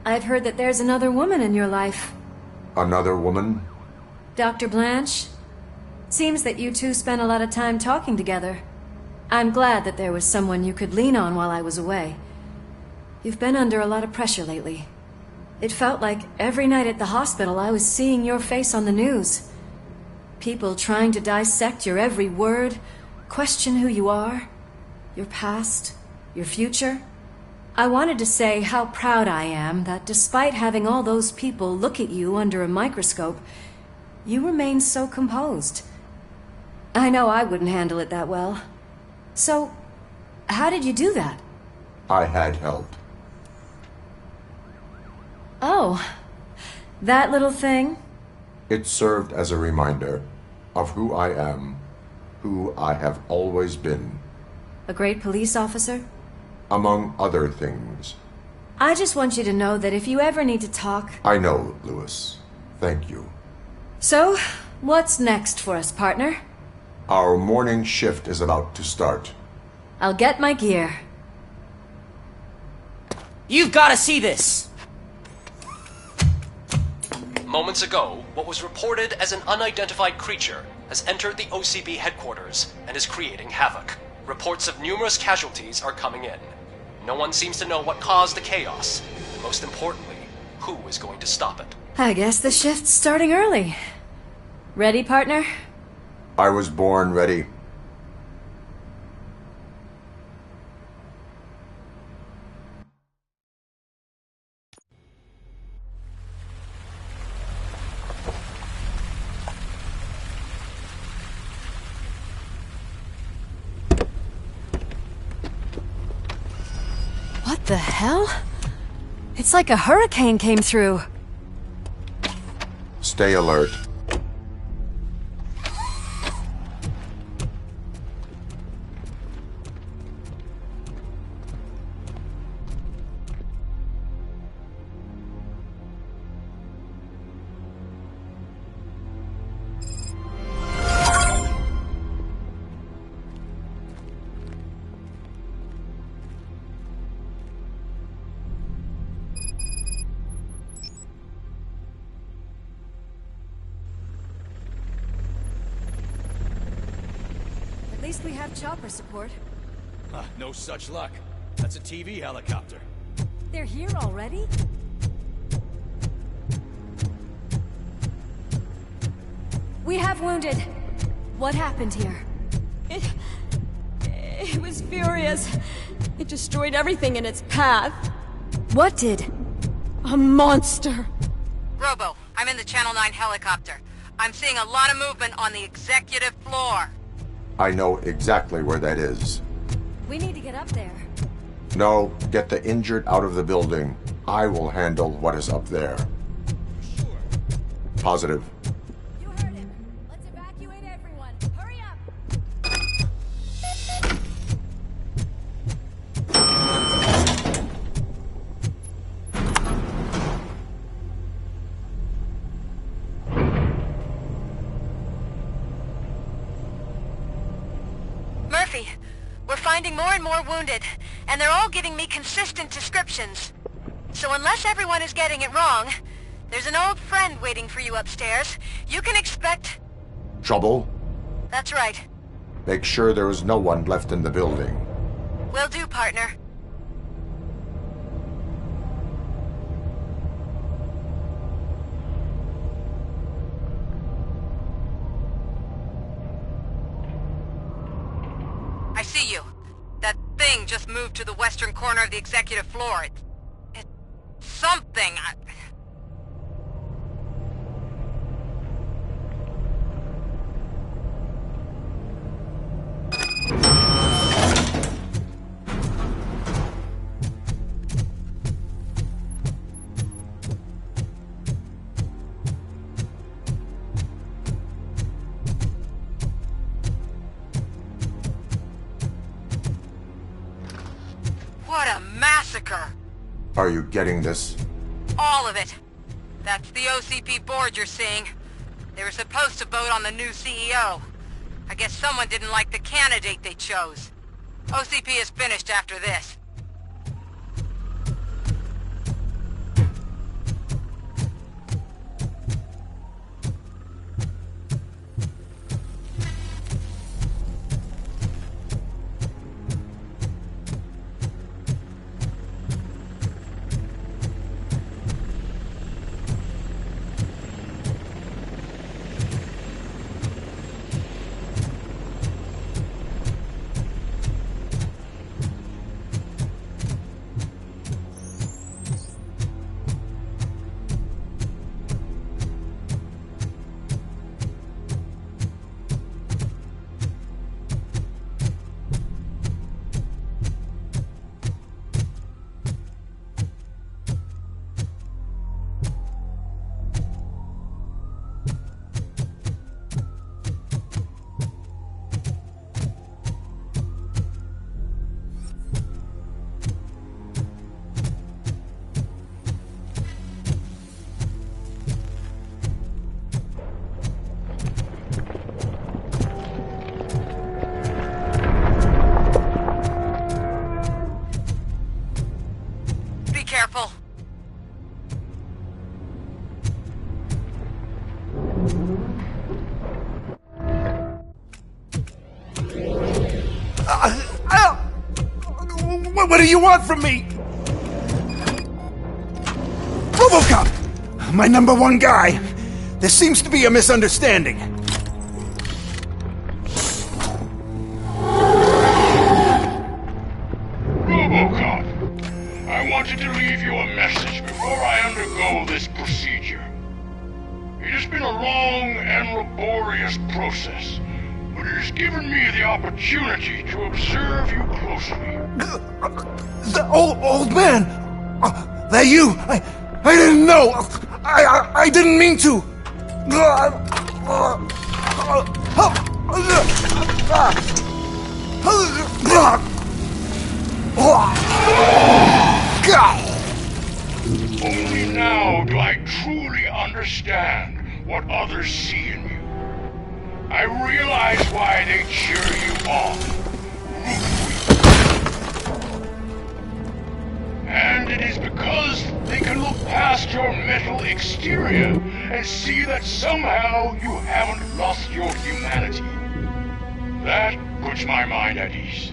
I've heard that there's another woman in your life. Another woman? Dr. Blanche? Seems that you two spent a lot of time talking together. I'm glad that there was someone you could lean on while I was away. You've been under a lot of pressure lately. It felt like every night at the hospital I was seeing your face on the news. People trying to dissect your every word, question who you are, your past, your future. I wanted to say how proud I am that despite having all those people look at you under a microscope, you remain so composed. I know I wouldn't handle it that well. So, how did you do that? I had help. Oh, that little thing? It served as a reminder of who I am, who I have always been. A great police officer? Among other things. I just want you to know that if you ever need to talk... I know, Lewis. Thank you. So, what's next for us, partner? Our morning shift is about to start. I'll get my gear. You've got to see this! Moments ago, what was reported as an unidentified creature has entered the OCB headquarters and is creating havoc. Reports of numerous casualties are coming in. No one seems to know what caused the chaos, and most importantly, who is going to stop it. I guess the shift's starting early. Ready, partner? I was born ready. What the hell? It's like a hurricane came through. Stay alert. least we have chopper support. No such luck. That's a TV helicopter. They're here already? We have wounded. What happened here? It was furious. It destroyed everything in its path. What did? A monster. Robo, I'm in the Channel 9 helicopter. I'm seeing a lot of movement on the executive floor. I know exactly where that is. We need to get up there. No, get the injured out of the building. I will handle what is up there. Positive. You heard him. Let's evacuate everyone. Hurry up! Murphy, we're finding more and more wounded, and they're all giving me consistent descriptions. So unless everyone is getting it wrong, there's an old friend waiting for you upstairs. You can expect... Trouble? That's right. Make sure there is no one left in the building. Will do, partner. I see you. That thing just moved to the western corner of the executive floor. It's something. What a massacre! Are you getting this? All of it. That's the OCP board you're seeing. They were supposed to vote on the new CEO. I guess someone didn't like the candidate they chose. OCP is finished after this. Careful. What do you want from me? Robocop! My #1 guy. There seems to be a misunderstanding. Robocop, I wanted to leave you a message before I undergo this procedure. It has been a long and laborious process, but it has given me the opportunity to observe you closely. The old man! That you! I didn't know! I didn't mean to! Only now do I truly understand what others see in you. I realize why they cheer you on, root for you. And it is because they can look past your metal exterior and see that somehow you haven't lost your humanity. That puts my mind at ease.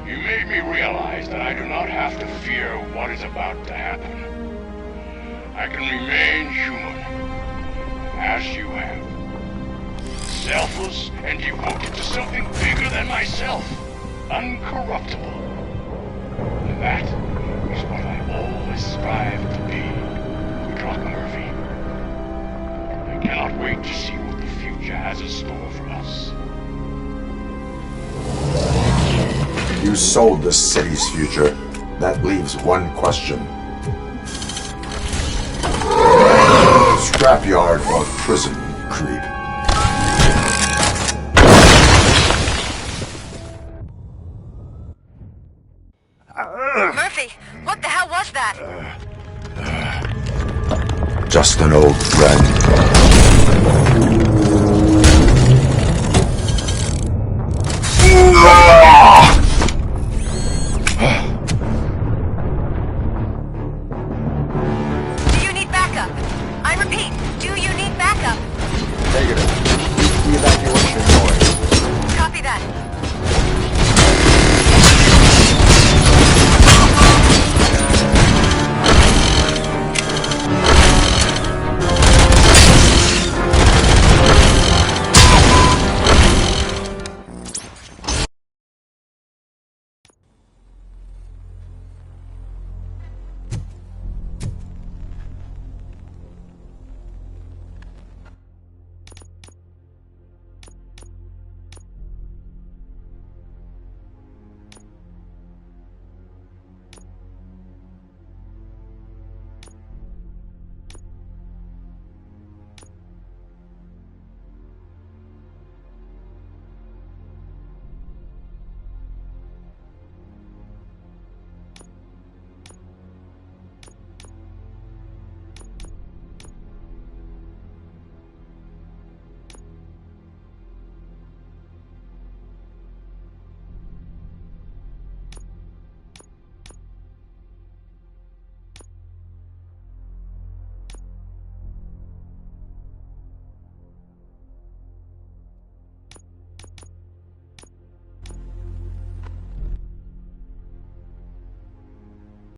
You made me realize that I do not have to fear what is about to happen. I can remain human, as you have. Selfless and devoted to something bigger than myself. Uncorruptible. And that is what I always strive to be, Doc Murphy. I cannot wait to see what the future has in store for us. You sold the city's future. That leaves one question. Scrapyard or prison, creep? Murphy, what the hell was that? Just an old friend. Do you need backup? I repeat, do you need backup? Negative. The evacuation noise. Copy that.